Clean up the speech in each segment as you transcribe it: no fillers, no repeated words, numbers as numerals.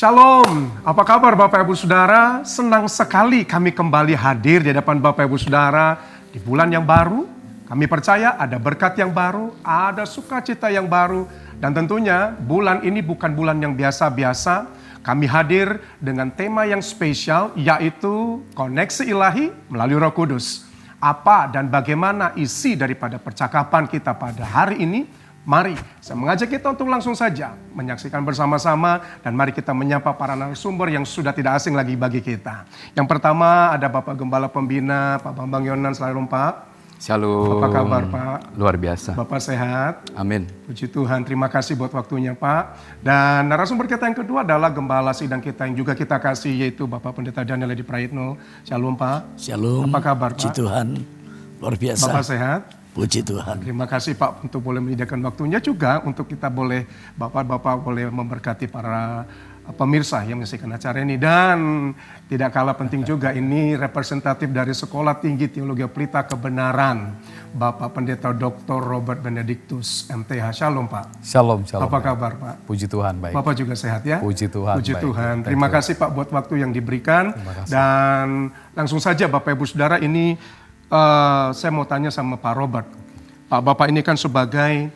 Shalom, apa kabar Bapak Ibu Saudara? Senang sekali kami kembali hadir di hadapan Bapak Ibu Saudara di bulan yang baru. Kami percaya ada berkat yang baru, ada sukacita yang baru. Dan tentunya bulan ini bukan bulan yang biasa-biasa. Kami hadir dengan tema yang spesial, yaitu koneksi ilahi melalui Roh Kudus. Apa dan bagaimana isi daripada percakapan kita pada hari ini? Mari, saya mengajak kita untuk langsung saja menyaksikan bersama-sama dan mari kita menyapa para narasumber yang sudah tidak asing lagi bagi kita. Yang pertama ada Bapak Gembala Pembina, Pak Bambang Yonan, selalu Pak. Shalom. Apa kabar Pak? Luar biasa. Bapak sehat? Amin. Puji Tuhan, terima kasih buat waktunya Pak. Dan narasumber kita yang kedua adalah Gembala sidang kita yang juga kita kasih, yaitu Bapak Pendeta Daniel Edi Prayitno. Shalom Pak. Shalom. Apa kabar Pak? Puji Tuhan, luar biasa. Bapak sehat? Puji Tuhan. Terima kasih Pak untuk boleh menyediakan waktunya juga untuk kita boleh, Bapak-Bapak boleh memberkati para pemirsa yang menyaksikan acara ini. Dan tidak kalah penting juga ini representatif dari Sekolah Tinggi Teologi Pelita Kebenaran, Bapak Pendeta Dr. Robert Benedictus MTH. Shalom Pak. Shalom, shalom. Apa kabar Pak? Puji Tuhan, baik. Bapak juga sehat ya? Puji Tuhan, Puji baik. Tuhan. Terima kasih Pak buat waktu yang diberikan. kasih. Dan langsung saja Bapak Ibu Saudara, ini saya mau tanya sama Pak Robert. Pak Bapak ini kan sebagai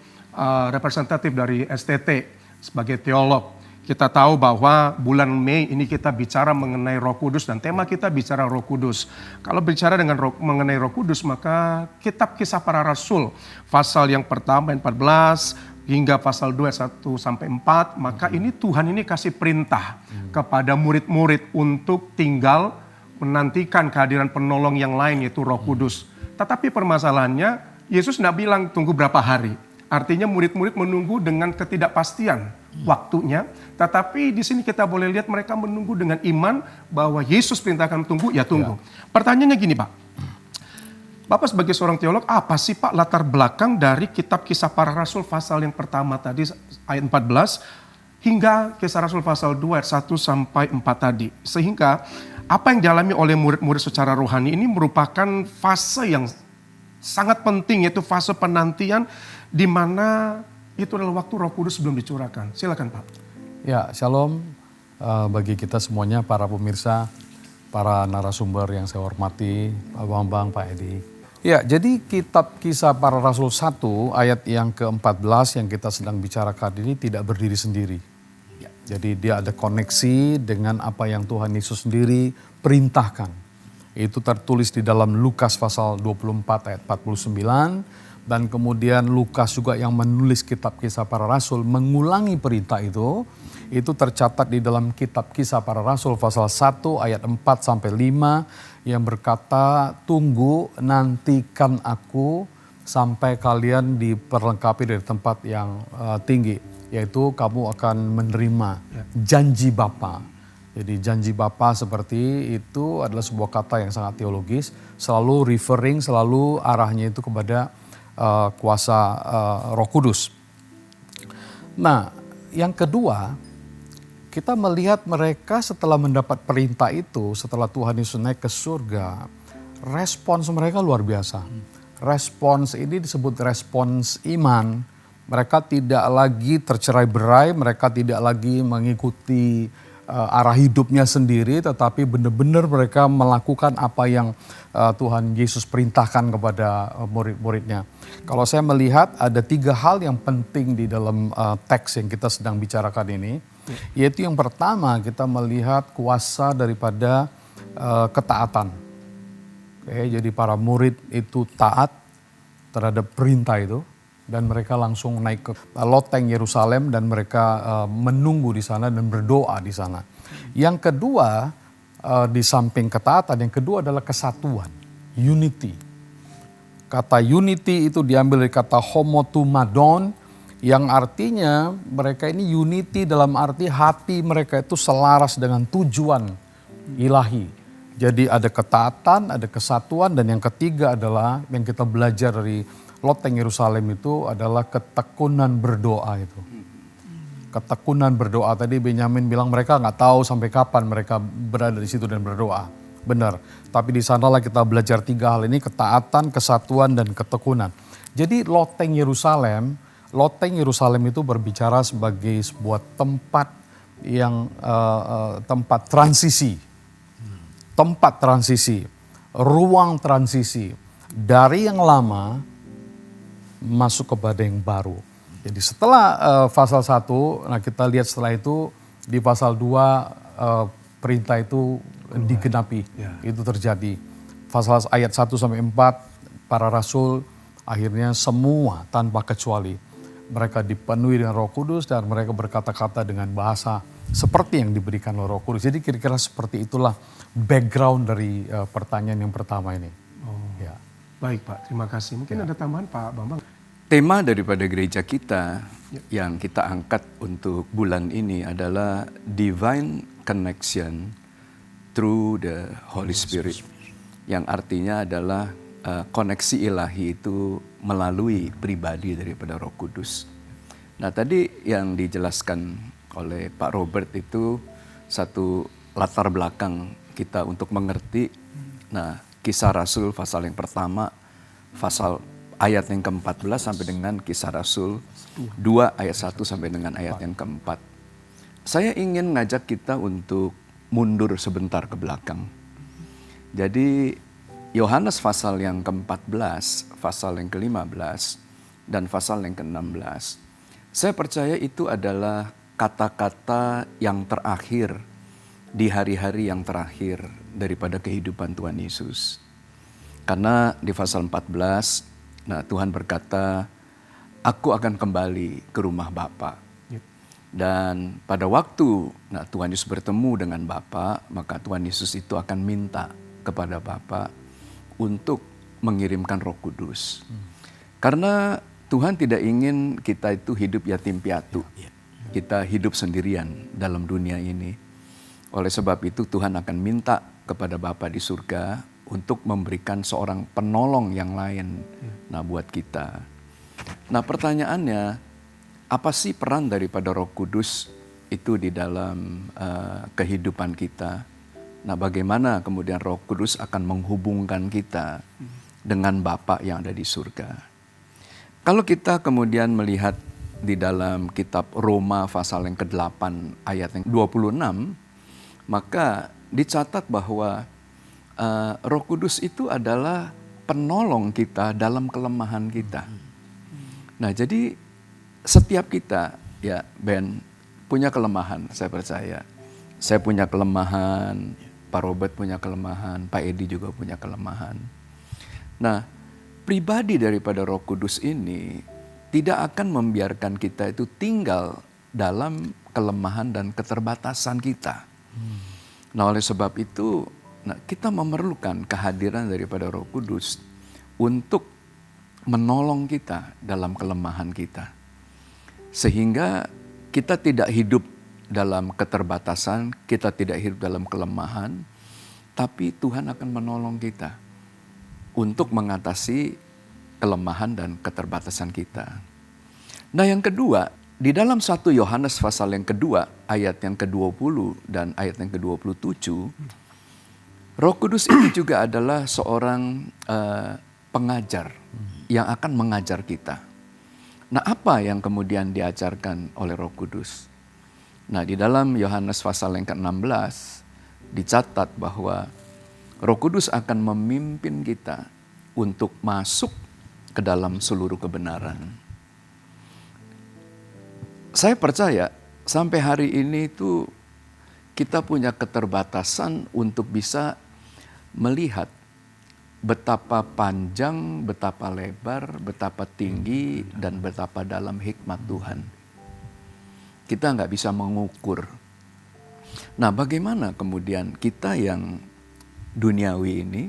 representatif dari STT, sebagai teolog. Kita tahu bahwa bulan Mei ini kita bicara mengenai Roh Kudus dan tema kita bicara Roh Kudus. Kalau bicara mengenai Roh Kudus, maka kitab Kisah Para Rasul pasal yang pertama 14 hingga pasal 2 1 sampai 4, maka ini Tuhan ini kasih perintah kepada murid-murid untuk tinggal menantikan kehadiran penolong yang lain, yaitu Roh Kudus. Tetapi permasalahannya, Yesus tidak bilang tunggu berapa hari. Artinya murid-murid menunggu dengan ketidakpastian waktunya. Tetapi di sini kita boleh lihat mereka menunggu dengan iman bahwa Yesus perintahkan tunggu, ya tunggu. Ya. Pertanyaannya gini Pak. Bapak sebagai seorang teolog, apa sih Pak latar belakang dari kitab Kisah Para Rasul pasal yang pertama tadi, ayat 14, hingga Kisah Rasul pasal 2 ayat 1 sampai 4 tadi. Sehingga apa yang dialami oleh murid-murid secara rohani ini merupakan fase yang sangat penting, yaitu fase penantian di mana itu adalah waktu Roh Kudus belum dicurahkan. Silakan Pak. Ya, shalom bagi kita semuanya, para pemirsa, para narasumber yang saya hormati, Pak Bambang, Pak Edi. Ya, jadi kitab Kisah Para Rasul 1 ayat yang ke-14 yang kita sedang bicarakan ini tidak berdiri sendiri. Jadi dia ada koneksi dengan apa yang Tuhan Yesus sendiri perintahkan. Itu tertulis di dalam Lukas pasal 24 ayat 49. Dan kemudian Lukas juga yang menulis kitab Kisah Para Rasul mengulangi perintah itu. Itu tercatat di dalam kitab Kisah Para Rasul pasal 1 ayat 4 sampai 5. Yang berkata, tunggu nantikan aku sampai kalian diperlengkapi dari tempat yang tinggi. Yaitu kamu akan menerima janji Bapa. Jadi janji Bapa seperti itu adalah sebuah kata yang sangat teologis. Selalu referring, selalu arahnya itu kepada kuasa Roh Kudus. Nah, yang kedua, kita melihat mereka setelah mendapat perintah itu, setelah Tuhan Yesus naik ke surga, respons mereka luar biasa. Respons ini disebut respons iman. Mereka tidak lagi tercerai-berai, mereka tidak lagi mengikuti arah hidupnya sendiri, tetapi benar-benar mereka melakukan apa yang Tuhan Yesus perintahkan kepada murid-muridnya. Kalau saya melihat ada 3 hal yang penting di dalam teks yang kita sedang bicarakan ini, yaitu yang pertama kita melihat kuasa daripada ketaatan. Oke, jadi para murid itu taat terhadap perintah itu. Dan mereka langsung naik ke loteng Yerusalem dan mereka menunggu di sana dan berdoa di sana. Yang kedua, di samping ketaatan, yang kedua adalah kesatuan, unity. Kata unity itu diambil dari kata homotumadon, yang artinya mereka ini unity dalam arti hati mereka itu selaras dengan tujuan ilahi. Jadi ada ketaatan, ada kesatuan, dan yang ketiga adalah yang kita belajar dari loteng Yerusalem itu adalah ketekunan berdoa itu. Ketekunan berdoa, tadi Benyamin bilang mereka nggak tahu sampai kapan mereka berada di situ dan berdoa. Benar, tapi di sanalah kita belajar 3 hal ini, ketaatan, kesatuan, dan ketekunan. Jadi loteng Yerusalem itu berbicara sebagai sebuah tempat yang tempat transisi, ruang transisi dari yang lama masuk kepada yang baru. Jadi setelah pasal 1, nah kita lihat setelah itu di pasal 2 perintah itu digenapi, itu terjadi. Pasal ayat 1 sampai 4, para rasul akhirnya semua tanpa kecuali mereka dipenuhi dengan Roh Kudus dan mereka berkata-kata dengan bahasa seperti yang diberikan oleh Roh Kudus. Jadi kira-kira seperti itulah background dari pertanyaan yang pertama ini. Ya. Baik Pak, terima kasih. Mungkin ada tambahan Pak Bambang? Tema daripada gereja kita yang kita angkat untuk bulan ini adalah Divine Connection through the Holy Spirit. Yang artinya adalah koneksi ilahi itu melalui pribadi daripada Roh Kudus. Nah tadi yang dijelaskan oleh Pak Robert itu satu latar belakang kita untuk mengerti. Nah Kisah Rasul pasal yang pertama, pasal ayat yang ke-14 sampai dengan Kisah Rasul 2 ayat 1 sampai dengan ayat yang ke-4. Saya ingin ngajak kita untuk mundur sebentar ke belakang. Jadi Yohanes pasal yang ke-14, pasal yang ke-15, dan pasal yang ke-16. Saya percaya itu adalah kata-kata yang terakhir di hari-hari yang terakhir daripada kehidupan Tuhan Yesus. Karena di pasal 14, nah Tuhan berkata, aku akan kembali ke rumah Bapa. Dan pada waktu Tuhan Yesus bertemu dengan Bapa, maka Tuhan Yesus itu akan minta kepada Bapa untuk mengirimkan Roh Kudus. Karena Tuhan tidak ingin kita itu hidup yatim piatu. Kita hidup sendirian dalam dunia ini. Oleh sebab itu Tuhan akan minta kepada Bapa di surga untuk memberikan seorang penolong yang lain buat kita. Nah pertanyaannya, apa sih peran daripada Roh Kudus itu di dalam kehidupan kita? Nah bagaimana kemudian Roh Kudus akan menghubungkan kita dengan Bapa yang ada di surga? Kalau kita kemudian melihat di dalam kitab Roma pasal yang ke-8 ayat yang 26, maka dicatat bahwa Roh Kudus itu adalah penolong kita dalam kelemahan kita. Nah jadi setiap kita, ya Ben, punya kelemahan, saya percaya. Saya punya kelemahan, Pak Robert punya kelemahan, Pak Edi juga punya kelemahan. Nah, pribadi daripada Roh Kudus ini tidak akan membiarkan kita itu tinggal dalam kelemahan dan keterbatasan kita. Nah, oleh sebab itu, kita memerlukan kehadiran daripada Roh Kudus untuk menolong kita dalam kelemahan kita. Sehingga kita tidak hidup dalam keterbatasan, kita tidak hidup dalam kelemahan, tapi Tuhan akan menolong kita untuk mengatasi kelemahan dan keterbatasan kita. Nah yang kedua, di dalam 1 Yohanes pasal yang kedua, ayat yang ke-20 dan ayat yang ke-27, Roh Kudus itu juga adalah seorang pengajar yang akan mengajar kita. Nah apa yang kemudian diajarkan oleh Roh Kudus? Nah di dalam Yohanes pasal yang ke-16 dicatat bahwa Roh Kudus akan memimpin kita untuk masuk ke dalam seluruh kebenaran. Saya percaya sampai hari ini itu kita punya keterbatasan untuk bisa melihat betapa panjang, betapa lebar, betapa tinggi, dan betapa dalam hikmat Tuhan. Kita nggak bisa mengukur. Nah bagaimana kemudian kita yang duniawi ini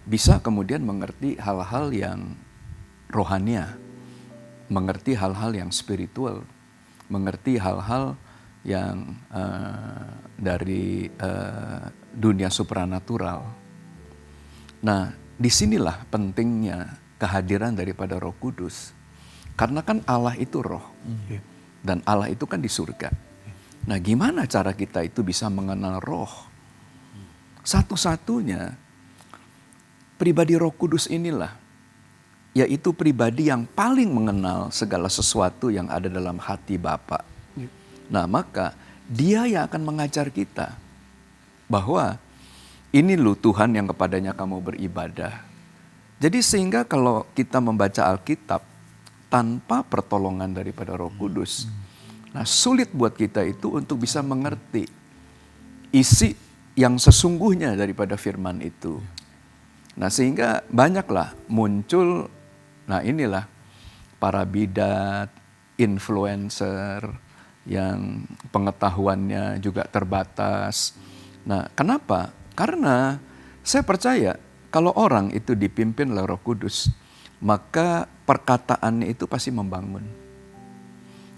bisa kemudian mengerti hal-hal yang rohania, mengerti hal-hal yang spiritual, mengerti hal-hal yang dari dunia supranatural. Nah disinilah pentingnya kehadiran daripada Roh Kudus. Karena kan Allah itu roh. Dan Allah itu kan di surga. Nah gimana cara kita itu bisa mengenal roh? Satu-satunya pribadi Roh Kudus inilah, yaitu pribadi yang paling mengenal segala sesuatu yang ada dalam hati Bapa. Nah, maka Dia yang akan mengajar kita bahwa ini loh Tuhan yang kepadanya kamu beribadah. Jadi sehingga kalau kita membaca Alkitab tanpa pertolongan daripada Roh Kudus, nah sulit buat kita itu untuk bisa mengerti isi yang sesungguhnya daripada firman itu. Nah sehingga banyaklah muncul, nah inilah para bidat, influencer yang pengetahuannya juga terbatas. Nah kenapa? Karena saya percaya kalau orang itu dipimpin oleh Roh Kudus, maka perkataannya itu pasti membangun.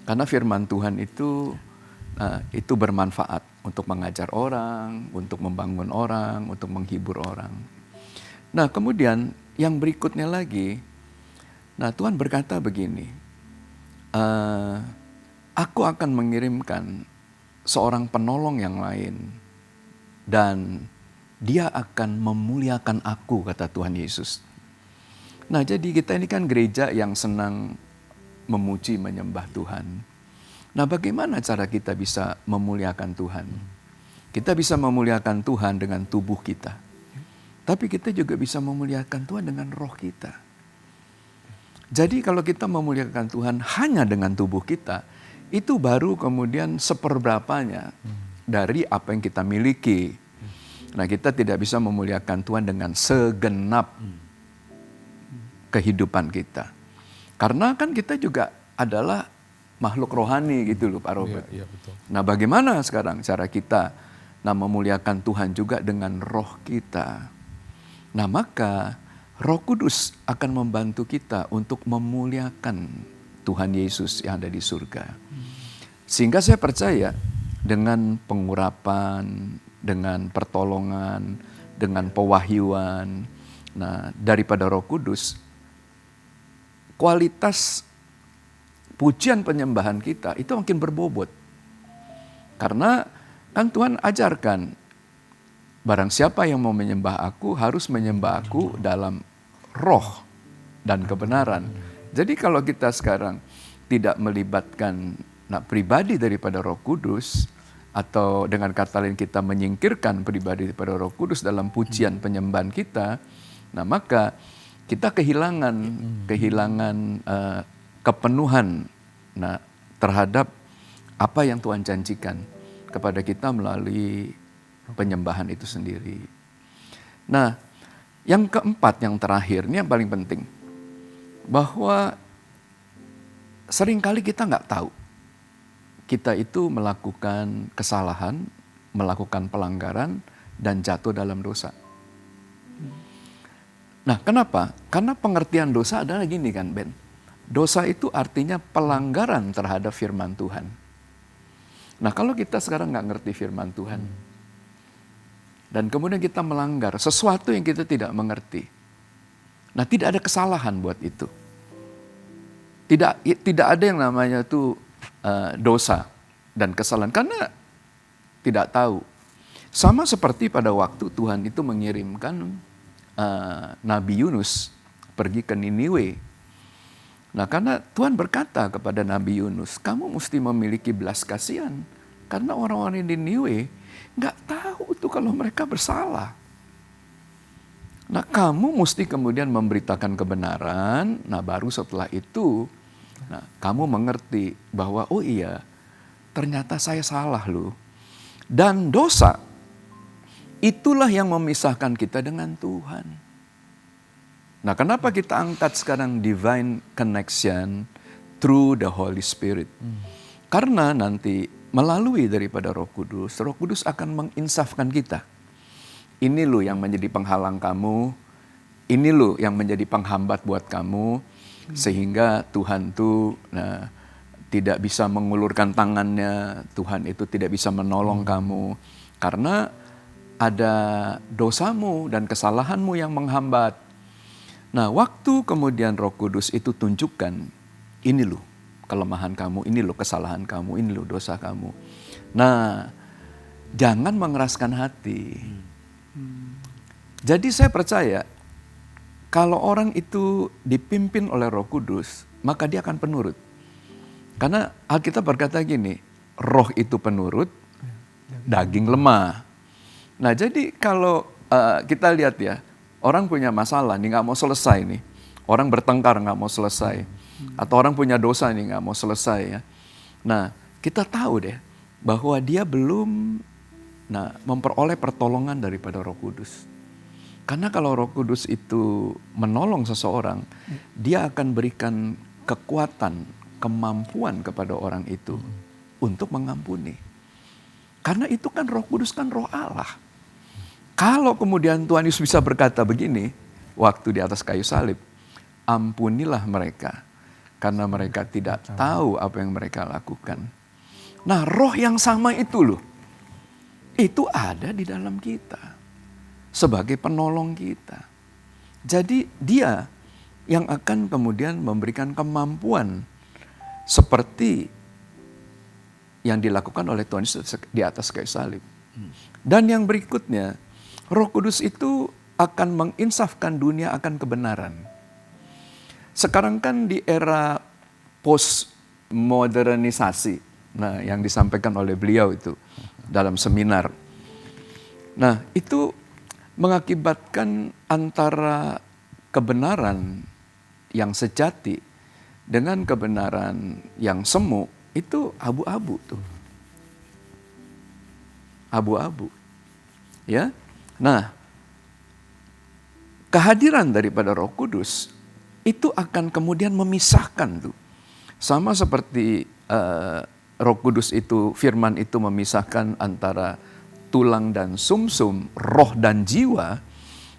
Karena firman Tuhan itu bermanfaat untuk mengajar orang, untuk membangun orang, untuk menghibur orang. Nah kemudian yang berikutnya lagi, nah Tuhan berkata begini, aku akan mengirimkan seorang penolong yang lain dan dia akan memuliakan aku, kata Tuhan Yesus. Nah jadi kita ini kan gereja yang senang memuji menyembah Tuhan. Nah bagaimana cara kita bisa memuliakan Tuhan? Kita bisa memuliakan Tuhan dengan tubuh kita. Tapi kita juga bisa memuliakan Tuhan dengan roh kita. Jadi kalau kita memuliakan Tuhan hanya dengan tubuh kita, itu baru kemudian seperberapanya dari apa yang kita miliki. Nah kita tidak bisa memuliakan Tuhan dengan segenap kehidupan kita. Karena kan kita juga adalah makhluk rohani gitu loh Pak Robert. Iya, betul. Nah bagaimana sekarang cara kita memuliakan Tuhan juga dengan roh kita. Nah maka Roh Kudus akan membantu kita untuk memuliakan Tuhan Yesus yang ada di surga. Sehingga saya percaya dengan pengurapan, dengan pertolongan, dengan pewahyuan, nah daripada Roh Kudus, kualitas pujian penyembahan kita itu makin berbobot. Karena kan Tuhan ajarkan, barang siapa yang mau menyembah aku harus menyembah aku dalam roh dan kebenaran. Jadi kalau kita sekarang tidak melibatkan pribadi daripada Roh Kudus, atau dengan kata lain kita menyingkirkan pribadi daripada Roh Kudus dalam pujian penyembahan kita, nah maka kita kehilangan kepenuhan terhadap apa yang Tuhan janjikan kepada kita melalui penyembahan itu sendiri. Nah, yang keempat, yang terakhir, ini yang paling penting, bahwa seringkali kita nggak tahu kita itu melakukan kesalahan, melakukan pelanggaran, dan jatuh dalam dosa. Nah, kenapa? Karena pengertian dosa adalah gini kan, Ben. Dosa itu artinya pelanggaran terhadap firman Tuhan. Nah, kalau kita sekarang nggak ngerti firman Tuhan, dan kemudian kita melanggar sesuatu yang kita tidak mengerti, nah tidak ada kesalahan buat itu. Tidak ada yang namanya itu dosa dan kesalahan, karena tidak tahu. Sama seperti pada waktu Tuhan itu mengirimkan Nabi Yunus pergi ke Niniwe. Nah karena Tuhan berkata kepada Nabi Yunus, kamu mesti memiliki belas kasihan, karena orang-orang di Niniwe nggak tahu tuh kalau mereka bersalah. Nah kamu mesti kemudian memberitakan kebenaran, nah baru setelah itu, nah kamu mengerti bahwa oh iya, ternyata saya salah loh. Dan dosa, itulah yang memisahkan kita dengan Tuhan. Nah kenapa kita angkat sekarang divine connection through the Holy Spirit? Karena nanti melalui daripada Roh Kudus akan menginsafkan kita. Ini loh yang menjadi penghalang kamu, ini loh yang menjadi penghambat buat kamu, sehingga Tuhan tuh tidak bisa mengulurkan tangannya, Tuhan itu tidak bisa menolong kamu, karena ada dosamu dan kesalahanmu yang menghambat. Nah waktu kemudian Roh Kudus itu tunjukkan, ini loh kelemahan kamu, ini loh kesalahan kamu, ini loh dosa kamu. Nah, jangan mengeraskan hati. Jadi saya percaya, kalau orang itu dipimpin oleh Roh Kudus, maka dia akan penurut. Karena Alkitab berkata gini, roh itu penurut, daging lemah. Nah jadi kalau kita lihat ya, orang punya masalah nih nggak mau selesai nih, orang bertengkar nggak mau selesai, atau orang punya dosa nih nggak mau selesai ya. Nah kita tahu deh bahwa dia belum memperoleh pertolongan daripada Roh Kudus. Karena kalau Roh Kudus itu menolong seseorang, dia akan berikan kekuatan, kemampuan kepada orang itu untuk mengampuni. Karena itu kan Roh Kudus kan Roh Allah. Kalau kemudian Tuhan Yesus bisa berkata begini, waktu di atas kayu salib, ampunilah mereka, karena mereka tidak tahu apa yang mereka lakukan. Nah roh yang sama itu loh, itu ada di dalam kita, sebagai penolong kita. Jadi dia yang akan kemudian memberikan kemampuan, seperti yang dilakukan oleh Tuhan Yesus di atas kayu salib. Dan yang berikutnya, Roh Kudus itu akan menginsafkan dunia akan kebenaran. Sekarang kan di era postmodernisasi, nah yang disampaikan oleh beliau itu dalam seminar. Nah itu mengakibatkan antara kebenaran yang sejati dengan kebenaran yang semu itu abu-abu tuh. Abu-abu. Ya. Nah, kehadiran daripada Roh Kudus itu akan kemudian memisahkan tuh. Sama seperti Roh Kudus itu, firman itu memisahkan antara tulang dan sumsum, roh dan jiwa,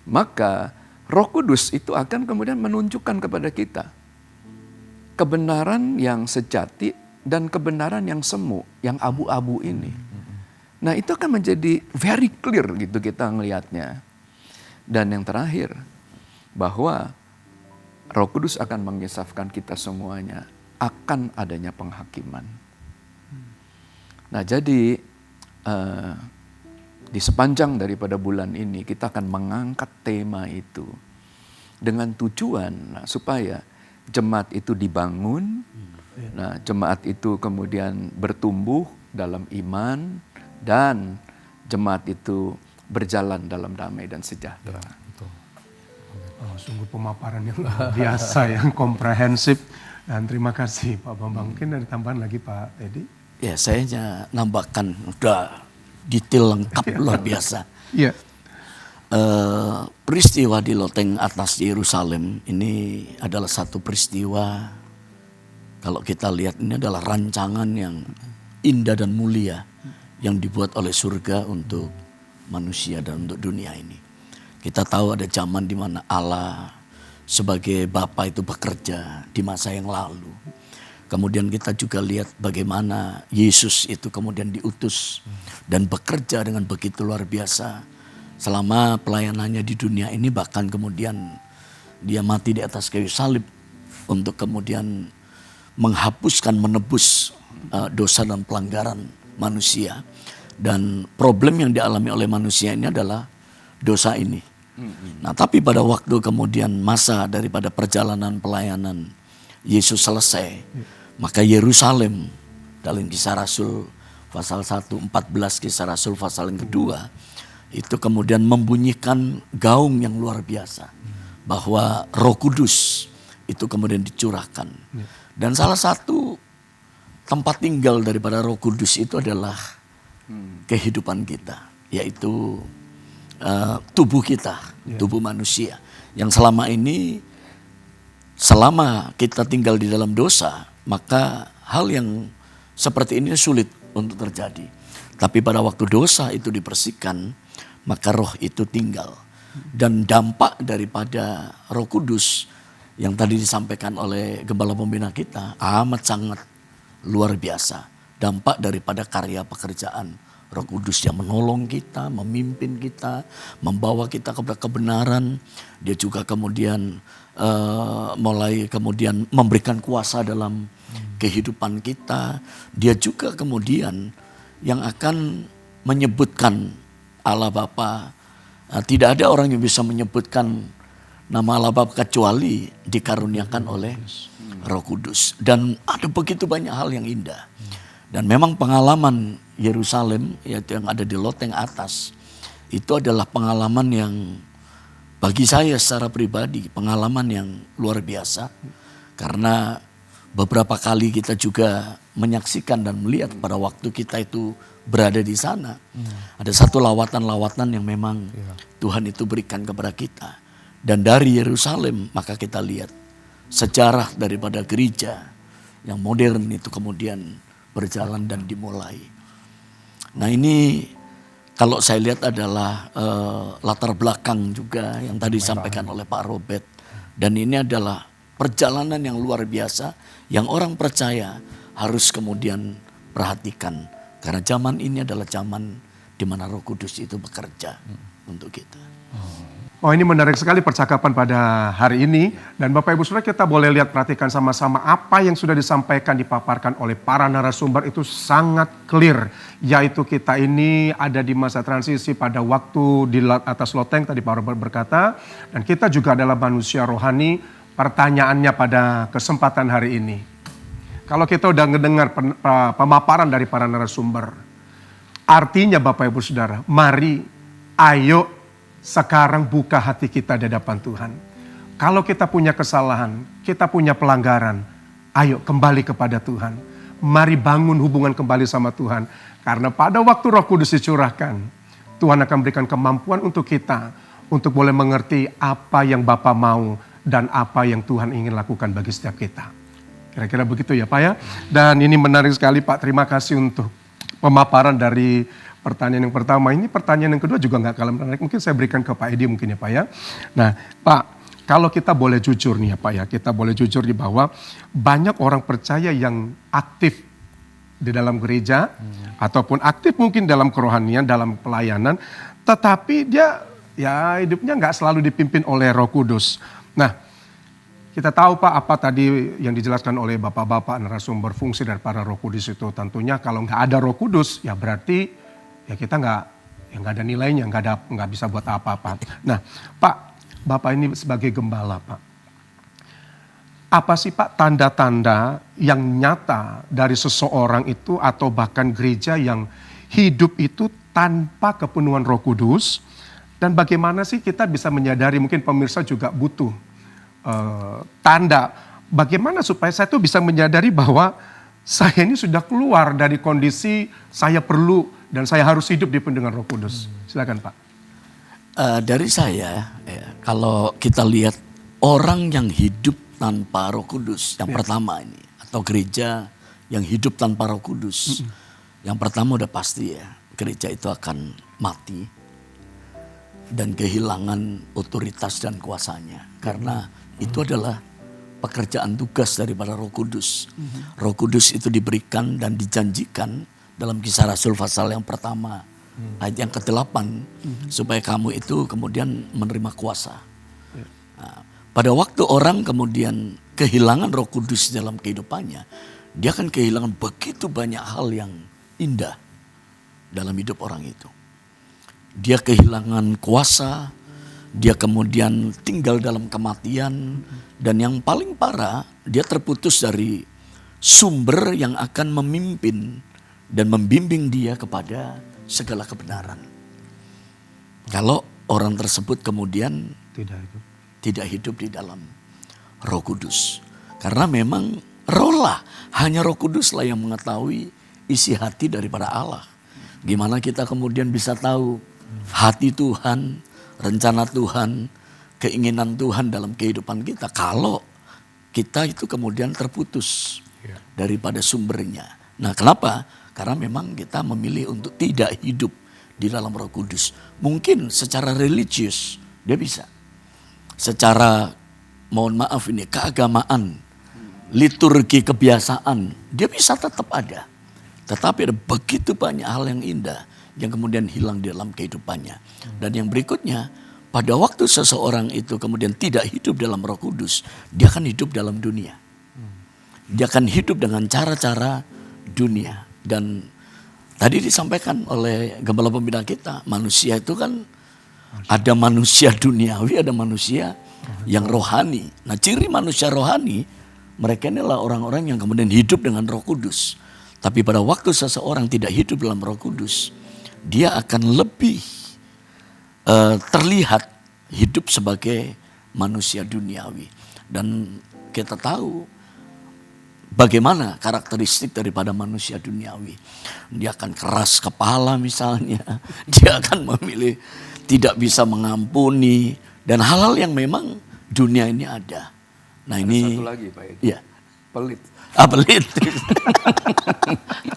maka Roh Kudus itu akan kemudian menunjukkan kepada kita kebenaran yang sejati dan kebenaran yang semu, yang abu-abu ini. Nah itu akan menjadi very clear gitu kita ngelihatnya. Dan yang terakhir, bahwa Roh Kudus akan mengisafkan kita semuanya akan adanya penghakiman. Nah jadi di sepanjang daripada bulan ini kita akan mengangkat tema itu dengan tujuan supaya jemaat itu dibangun, nah jemaat itu kemudian bertumbuh dalam iman, dan jemaat itu berjalan dalam damai dan sejahtera. Oh, sungguh pemaparan yang luar biasa, yang komprehensif. Dan terima kasih Pak Bambang. Mungkin ada tambahan lagi Pak Teddy? Ya saya hanya nambahkan, udah detail lengkap luar biasa. Iya. Peristiwa di loteng atas Yerusalem ini adalah satu peristiwa, kalau kita lihat ini adalah rancangan yang indah dan mulia yang dibuat oleh surga untuk manusia dan untuk dunia ini. Kita tahu ada zaman di mana Allah sebagai Bapa itu bekerja di masa yang lalu. Kemudian kita juga lihat bagaimana Yesus itu kemudian diutus dan bekerja dengan begitu luar biasa selama pelayanannya di dunia ini, bahkan kemudian dia mati di atas kayu salib untuk kemudian menghapuskan, menebus dosa dan pelanggaran manusia. Dan problem yang dialami oleh manusia ini adalah dosa ini. Nah tapi pada waktu kemudian masa daripada perjalanan pelayanan Yesus selesai, maka Yerusalem dalam Kisah Rasul pasal 1, 14 Kisah Rasul pasal yang kedua, itu kemudian membunyikan gaung yang luar biasa, bahwa Roh Kudus itu kemudian dicurahkan. Dan salah satu tempat tinggal daripada Roh Kudus itu adalah kehidupan kita, yaitu tubuh kita, tubuh manusia. Yang selama ini, selama kita tinggal di dalam dosa, maka hal yang seperti ini sulit untuk terjadi. Tapi pada waktu dosa itu dibersihkan, maka roh itu tinggal. Dan dampak daripada Roh Kudus yang tadi disampaikan oleh Gembala Pembina kita amat sangat luar biasa. Dampak daripada karya pekerjaan Roh Kudus yang menolong kita, memimpin kita, membawa kita kepada kebenaran. Dia juga kemudian mulai kemudian memberikan kuasa dalam kehidupan kita. Dia juga kemudian yang akan menyebutkan Allah Bapa. Tidak ada orang yang bisa menyebutkan nama Allah Bapa kecuali dikaruniakan oleh Roh Kudus. Dan ada begitu banyak hal yang indah. Dan memang pengalaman Yerusalem, yaitu yang ada di loteng atas, itu adalah pengalaman yang bagi saya secara pribadi, pengalaman yang luar biasa. Karena beberapa kali kita juga menyaksikan dan melihat pada waktu kita itu berada di sana. Ada satu lawatan-lawatan yang memang Tuhan itu berikan kepada kita. Dan dari Yerusalem maka kita lihat sejarah daripada gereja yang modern itu kemudian berjalan dan dimulai. Nah ini kalau saya lihat adalah latar belakang juga yang tadi disampaikan oleh Pak Robert. Dan ini adalah perjalanan yang luar biasa yang orang percaya harus kemudian perhatikan. Karena zaman ini adalah zaman di mana Roh Kudus itu bekerja untuk kita. Oh, ini menarik sekali percakapan pada hari ini. Dan Bapak Ibu Saudara, kita boleh lihat, perhatikan sama-sama apa yang sudah disampaikan, dipaparkan oleh para narasumber itu sangat clear. Yaitu kita ini ada di masa transisi pada waktu di atas loteng, tadi Pak Robert berkata. Dan kita juga adalah manusia rohani. Pertanyaannya pada kesempatan hari ini, kalau kita udah ngedengar pemaparan dari para narasumber, artinya Bapak Ibu Saudara, mari ayo sekarang buka hati kita di hadapan Tuhan. Kalau kita punya kesalahan, kita punya pelanggaran, ayo kembali kepada Tuhan. Mari bangun hubungan kembali sama Tuhan. Karena pada waktu Roh Kudus dicurahkan, Tuhan akan berikan kemampuan untuk kita untuk boleh mengerti apa yang Bapa mau dan apa yang Tuhan ingin lakukan bagi setiap kita. Kira-kira begitu ya Pak ya. Dan ini menarik sekali Pak, terima kasih untuk pemaparan dari pertanyaan yang pertama. Ini pertanyaan yang kedua juga nggak kalah menarik. Mungkin saya berikan ke Pak Edi mungkin ya Pak ya. Nah Pak, kalau kita boleh jujur nih ya Pak ya. Kita boleh jujur di bahwa banyak orang percaya yang aktif di dalam gereja. Ataupun aktif mungkin dalam kerohanian, dalam pelayanan. Tetapi dia ya hidupnya nggak selalu dipimpin oleh Roh Kudus. Nah, kita tahu Pak apa tadi yang dijelaskan oleh Bapak-Bapak narasumber fungsi dari para Roh Kudus itu. Tentunya kalau nggak ada Roh Kudus ya berarti ya kita nggak ada nilainya, nggak bisa buat apa-apa. Nah, Pak, Bapak ini sebagai gembala Pak, apa sih Pak tanda-tanda yang nyata dari seseorang itu atau bahkan gereja yang hidup itu tanpa kepenuhan Roh Kudus? Dan bagaimana sih kita bisa menyadari, mungkin pemirsa juga butuh tanda. Bagaimana supaya saya tuh bisa menyadari bahwa saya ini sudah keluar dari kondisi saya perlu dan saya harus hidup dipenuhi dengan Roh Kudus. Silakan Pak. Dari saya, ya, kalau kita lihat orang yang hidup tanpa Roh Kudus, yang pertama ini, atau gereja yang hidup tanpa Roh Kudus, yang pertama udah pasti ya, gereja itu akan mati dan kehilangan otoritas dan kuasanya. Karena itu adalah pekerjaan tugas daripada Roh Kudus. Roh Kudus itu diberikan dan dijanjikan dalam Kisah Rasul pasal yang pertama, ayat yang ke-8, supaya kamu itu kemudian menerima kuasa. Nah, pada waktu orang kemudian kehilangan Roh Kudus dalam kehidupannya, dia akan kehilangan begitu banyak hal yang indah dalam hidup orang itu. Dia kehilangan kuasa, dia kemudian tinggal dalam kematian, dan yang paling parah, dia terputus dari sumber yang akan memimpin dan membimbing dia kepada segala kebenaran. Kalau orang tersebut kemudian tidak hidup di dalam Roh Kudus. Karena memang hanya Roh Kudus lah yang mengetahui isi hati daripada Allah. Gimana kita kemudian bisa tahu hati Tuhan, rencana Tuhan, keinginan Tuhan dalam kehidupan kita kalau kita itu kemudian terputus daripada sumbernya. Nah, kenapa? Karena memang kita memilih untuk tidak hidup di dalam Roh Kudus. Mungkin secara religius dia bisa. Secara mohon maaf ini keagamaan, liturgi, kebiasaan, dia bisa tetap ada. Tetapi ada begitu banyak hal yang indah yang kemudian hilang di dalam kehidupannya. Dan yang berikutnya, pada waktu seseorang itu kemudian tidak hidup dalam Roh Kudus, dia akan hidup dalam dunia. Dia akan hidup dengan cara-cara dunia. Dan tadi disampaikan oleh gembala pembina kita, manusia itu kan ada manusia duniawi, ada manusia yang rohani. Nah, ciri manusia rohani, mereka inilah orang-orang yang kemudian hidup dengan Roh Kudus. Tapi pada waktu seseorang tidak hidup dalam Roh Kudus, dia akan lebih terlihat hidup sebagai manusia duniawi. Dan kita tahu bagaimana karakteristik daripada manusia duniawi. Dia akan keras kepala misalnya, dia akan memilih tidak bisa mengampuni, dan hal-hal yang memang dunia ini ada. Nah ini satu lagi Pak Edi. Ya. Pelit. Pelit.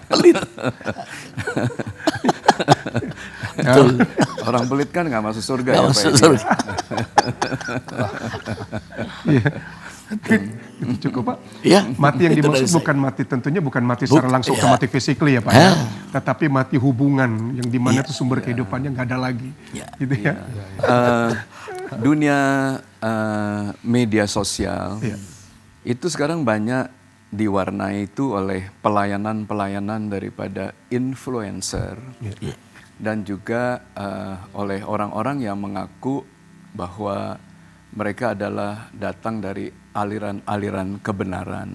Pelit. Betul. Orang pelit kan nggak masuk surga Nggak ya masuk Pak Edi. surga. Iya. Itu cukup Pak. Ya, Mati yang itu dari dimaksud saya. bukan mati, tentunya bukan mati secara langsung ke ya. mati physically ya Pak ya. Tetapi mati hubungan yang dimana itu sumber kehidupannya nggak ada lagi. Ya. Gitu ya. Dunia media sosial itu sekarang banyak diwarnai itu oleh pelayanan-pelayanan daripada influencer dan juga oleh orang-orang yang mengaku bahwa mereka adalah datang dari aliran-aliran kebenaran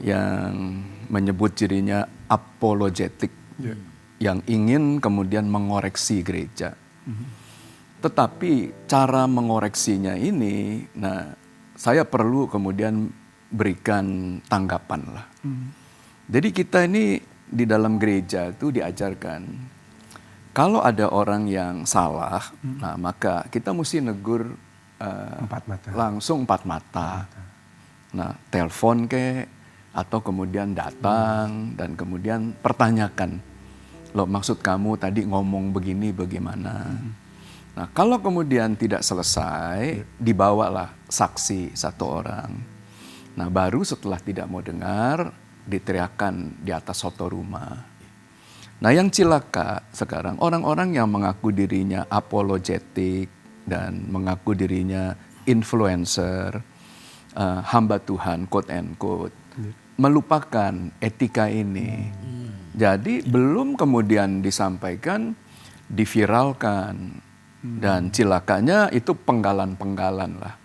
yang menyebut dirinya apologetik, yang ingin kemudian mengoreksi gereja. Tetapi cara mengoreksinya ini, nah saya perlu kemudian berikan tanggapan lah. Jadi kita ini di dalam gereja itu diajarkan, kalau ada orang yang salah, nah maka kita mesti negur Empat mata. langsung empat mata. Nah, telepon atau kemudian datang dan kemudian pertanyakan, loh maksud kamu tadi ngomong begini bagaimana? Nah, kalau kemudian tidak selesai, dibawalah saksi satu orang. Nah, baru setelah tidak mau dengar, diteriakkan di atas soto rumah. Nah, yang cilaka sekarang orang-orang yang mengaku dirinya apologetik dan mengaku dirinya influencer, hamba Tuhan, quote and quote, melupakan etika ini. Jadi belum kemudian disampaikan, diviralkan, dan cilakanya itu penggalan-penggalan lah,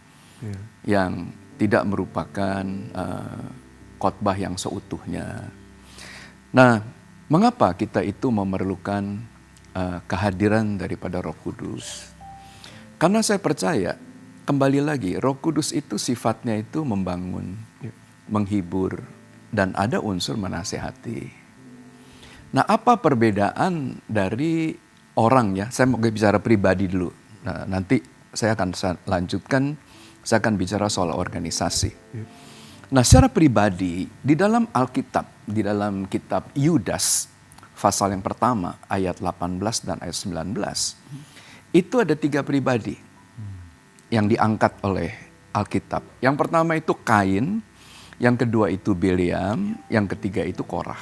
yang tidak merupakan khotbah yang seutuhnya. Nah, mengapa kita itu memerlukan kehadiran daripada Roh Kudus? Karena saya percaya, kembali lagi, Roh Kudus itu sifatnya itu membangun, menghibur, dan ada unsur menasehati. Nah, apa perbedaan dari orang ya? Saya mau bicara pribadi dulu. Nah, nanti saya akan lanjutkan, saya akan bicara soal organisasi. Nah, secara pribadi, di dalam Alkitab, di dalam kitab Yudas, pasal yang pertama, ayat 18 dan ayat 19, itu ada 3 pribadi yang diangkat oleh Alkitab. Yang pertama itu Kain, yang kedua itu Bileam, yang ketiga itu Korah.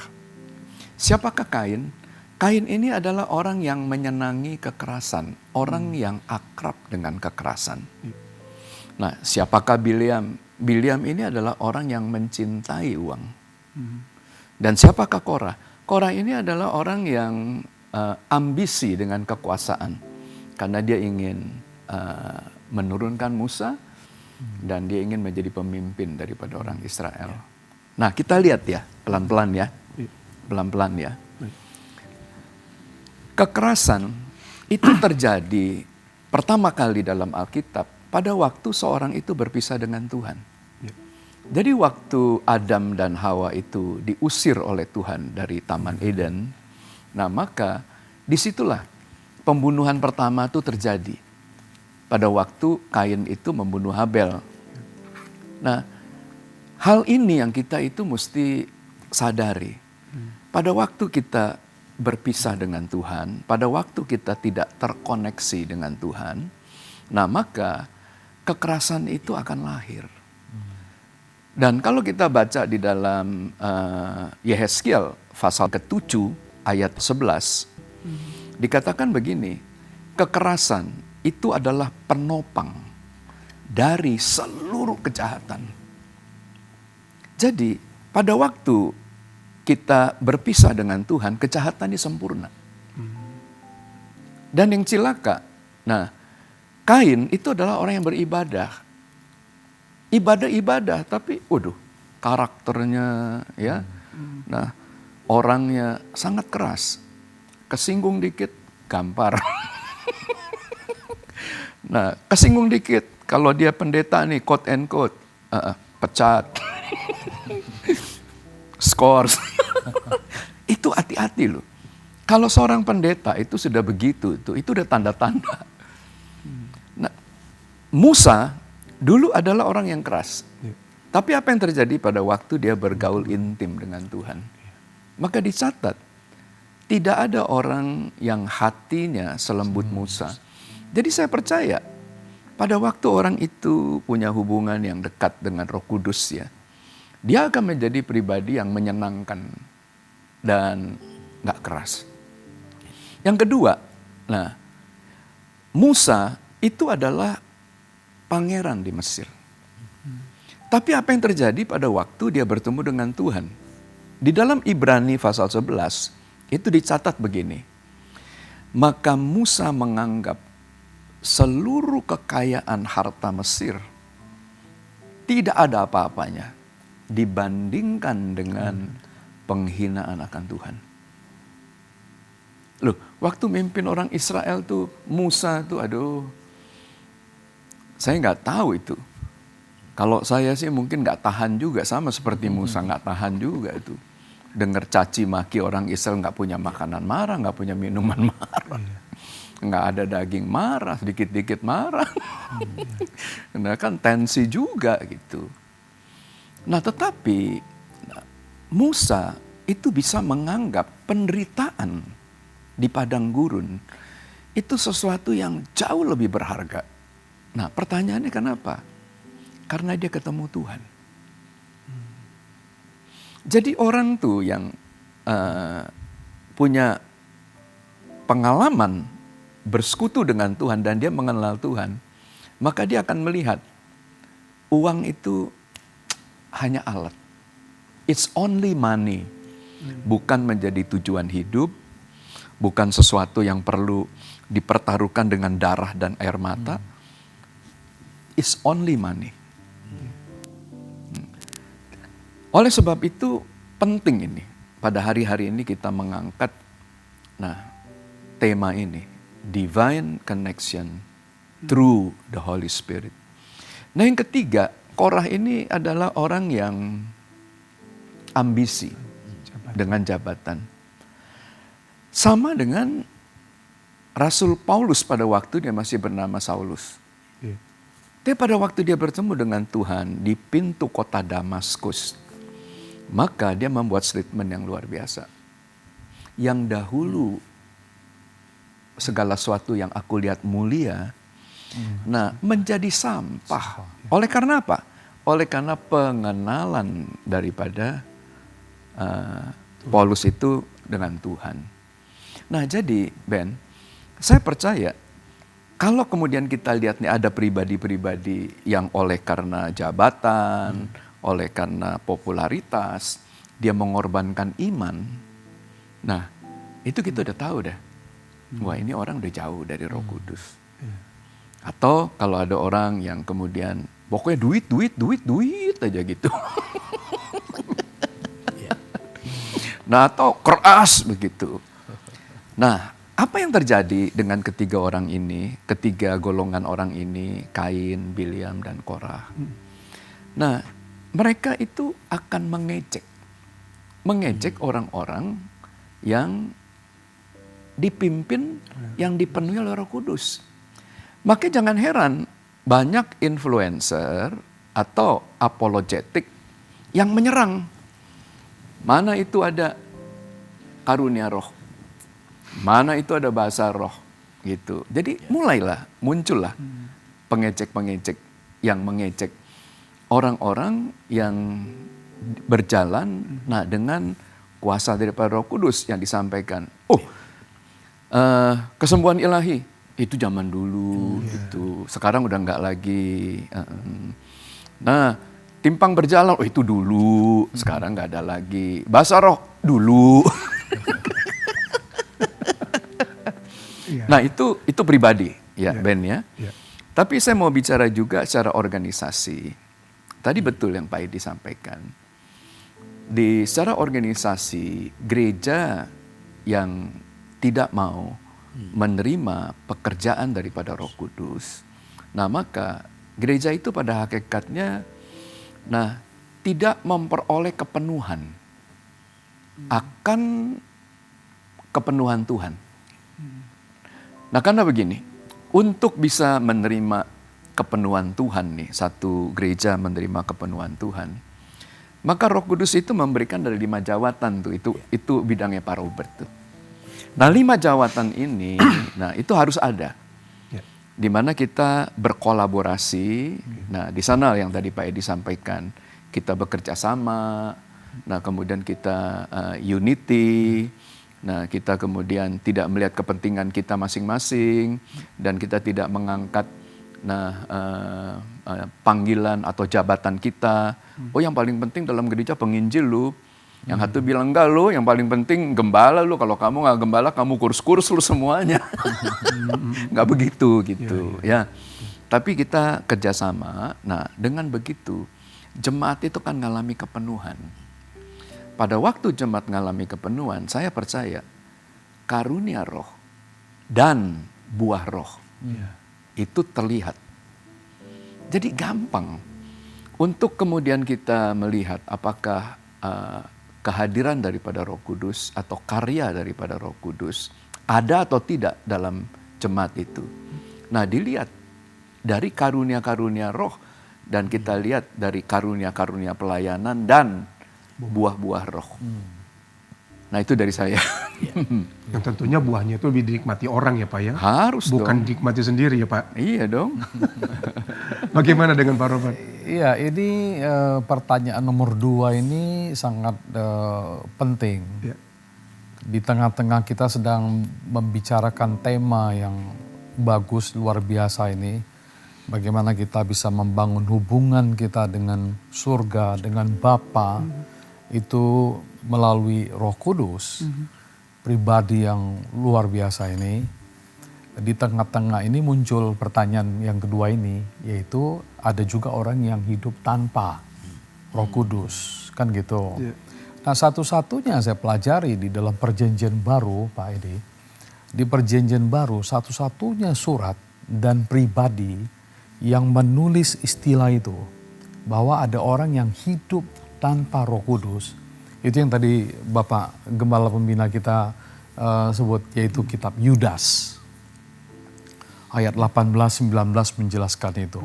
Siapakah Kain? Kain ini adalah orang yang menyenangi kekerasan, orang yang akrab dengan kekerasan. Nah, siapakah Bileam? Bileam ini adalah orang yang mencintai uang. Dan siapakah Korah? Korah ini adalah orang yang ambisi dengan kekuasaan. Karena dia ingin menurunkan Musa dan dia ingin menjadi pemimpin daripada orang Israel. Nah, kita lihat ya, pelan-pelan ya. Pelan-pelan ya. Kekerasan itu terjadi pertama kali dalam Alkitab pada waktu seorang itu berpisah dengan Tuhan. Jadi waktu Adam dan Hawa itu diusir oleh Tuhan dari Taman Eden, nah maka disitulah pembunuhan pertama itu terjadi. Pada waktu Kain itu membunuh Habel. Nah, hal ini yang kita itu mesti sadari. Pada waktu kita berpisah dengan Tuhan, pada waktu kita tidak terkoneksi dengan Tuhan, nah maka kekerasan itu akan lahir. Dan kalau kita baca di dalam Yehezkiel pasal ke-7 ayat 11, dikatakan begini, kekerasan itu adalah penopang dari seluruh kejahatan. Jadi pada waktu kita berpisah dengan Tuhan, kejahatan ini sempurna. Dan yang cilaka, nah Kain itu adalah orang yang beribadah. Ibadah-ibadah, tapi waduh karakternya ya. Nah orangnya sangat keras. Kesinggung dikit, gampar. Nah, kesinggung dikit, kalau dia pendeta nih, quote and quote, pecat, scores. Itu hati-hati loh. Kalau seorang pendeta itu sudah begitu, itu udah tanda-tanda. Nah, Musa dulu adalah orang yang keras. Tapi apa yang terjadi pada waktu dia bergaul intim dengan Tuhan? Maka dicatat, tidak ada orang yang hatinya selembut Musa. Jadi saya percaya, pada waktu orang itu punya hubungan yang dekat dengan Roh Kudus ya, dia akan menjadi pribadi yang menyenangkan dan gak keras. Yang kedua, nah, Musa itu adalah pangeran di Mesir. Tapi apa yang terjadi pada waktu dia bertemu dengan Tuhan? Di dalam Ibrani pasal 11, itu dicatat begini. Maka Musa menganggap seluruh kekayaan harta Mesir tidak ada apa-apanya dibandingkan dengan penghinaan akan Tuhan. Loh, waktu mimpin orang Israel tuh, Musa tuh, aduh, saya nggak tahu itu. Kalau saya sih mungkin nggak tahan juga, sama seperti Musa nggak tahan juga itu. Dengar caci maki orang Israel, nggak punya makanan marah, nggak punya minuman marah. Nggak ada daging marah, sedikit-dikit marah. Karena kan tensi juga gitu. Nah tetapi Musa itu bisa menganggap penderitaan di padang gurun itu sesuatu yang jauh lebih berharga. Nah pertanyaannya kenapa? Karena dia ketemu Tuhan. Jadi orang tuh yang punya pengalaman bersekutu dengan Tuhan dan dia mengenal Tuhan, maka dia akan melihat uang itu hanya alat. It's only money. Bukan menjadi tujuan hidup, bukan sesuatu yang perlu dipertaruhkan dengan darah dan air mata. It's only money. Oleh sebab itu penting ini, pada hari-hari ini kita mengangkat tema ini, divine connection through the Holy Spirit. Nah yang ketiga, Korah ini adalah orang yang ambisi dengan jabatan. Sama dengan Rasul Paulus pada waktu dia masih bernama Saulus. Tapi pada waktu dia bertemu dengan Tuhan di pintu kota Damaskus, maka dia membuat statement yang luar biasa. Yang dahulu segala sesuatu yang aku lihat mulia, menjadi sampah. Oleh karena apa? Oleh karena pengenalan daripada Paulus itu dengan Tuhan. Nah jadi Ben, saya percaya kalau kemudian kita lihat nih ada pribadi-pribadi yang oleh karena jabatan, oleh karena popularitas, dia mengorbankan iman. Nah, itu kita udah tahu dah. Wah ini orang udah jauh dari Roh Kudus. Atau kalau ada orang yang kemudian, pokoknya duit aja gitu. Nah atau keras begitu. Nah apa yang terjadi dengan ketiga orang ini, ketiga golongan orang ini, Kain, Bileam, dan Korah. Nah mereka itu akan mengejek orang-orang yang dipimpin, yang dipenuhi oleh Roh Kudus. Makanya jangan heran banyak influencer atau apologetik yang menyerang. Mana itu ada karunia roh, mana itu ada bahasa roh gitu. Jadi muncullah pengejek-pengejek yang mengejek orang-orang yang berjalan dengan kuasa daripada Roh Kudus yang disampaikan. Kesembuhan ilahi itu zaman dulu gitu. Sekarang udah enggak lagi. Nah, timpang berjalan itu dulu, sekarang enggak ada lagi. Bahasa roh dulu. Nah, itu pribadi ya, Ben ya. Tapi saya mau bicara juga secara organisasi. Tadi betul yang Pak Edi sampaikan. di secara organisasi gereja yang tidak mau menerima pekerjaan daripada Roh Kudus, nah maka gereja itu pada hakikatnya tidak memperoleh kepenuhan akan kepenuhan Tuhan. Nah karena begini, untuk bisa menerima kepenuhan Tuhan nih, satu gereja menerima kepenuhan Tuhan, maka Roh Kudus itu memberikan dari 5 jawatan tuh, itu bidangnya Pak Robert tuh. Nah 5 jawatan ini, nah itu harus ada. Di mana kita berkolaborasi, nah di sana yang tadi Pak Edi sampaikan, kita bekerja sama, nah kemudian kita unity, nah kita kemudian tidak melihat kepentingan kita masing-masing, dan kita tidak mengangkat panggilan atau jabatan kita. Oh yang paling penting dalam gereja penginjil lu, yang satu bilang enggak lu, yang paling penting gembala lu, kalau kamu nggak gembala kamu kurus-kurus lu semuanya. Nggak begitu gitu ya. Tapi kita kerjasama, nah dengan begitu jemaat itu kan ngalami kepenuhan. Pada waktu jemaat ngalami kepenuhan, saya percaya karunia roh dan buah roh itu terlihat. Jadi gampang untuk kemudian kita melihat apakah kehadiran daripada Roh Kudus atau karya daripada Roh Kudus ada atau tidak dalam jemaat itu. Nah dilihat dari karunia-karunia roh, dan kita lihat dari karunia-karunia pelayanan dan buah-buah roh. Nah itu dari saya. Yang tentunya buahnya itu lebih dinikmati orang ya Pak ya? Harus Bukan dong. dinikmati sendiri ya Pak? Iya dong. Bagaimana dengan Pak Robert? Iya, ini pertanyaan nomor 2 ini sangat penting. Ya. Di tengah-tengah kita sedang membicarakan tema yang bagus, luar biasa ini. Bagaimana kita bisa membangun hubungan kita dengan surga, dengan Bapa, itu melalui Roh Kudus, pribadi yang luar biasa ini. Di tengah-tengah ini muncul pertanyaan yang kedua ini, yaitu ada juga orang yang hidup tanpa Roh Kudus, kan gitu. Yeah. Nah satu-satunya saya pelajari di dalam perjanjian baru Pak Edi, di perjanjian baru satu-satunya surat dan pribadi yang menulis istilah itu, bahwa ada orang yang hidup tanpa Roh Kudus, itu yang tadi Bapak Gembala Pembina kita sebut, yaitu kitab Yudas. Ayat 18-19 menjelaskan itu.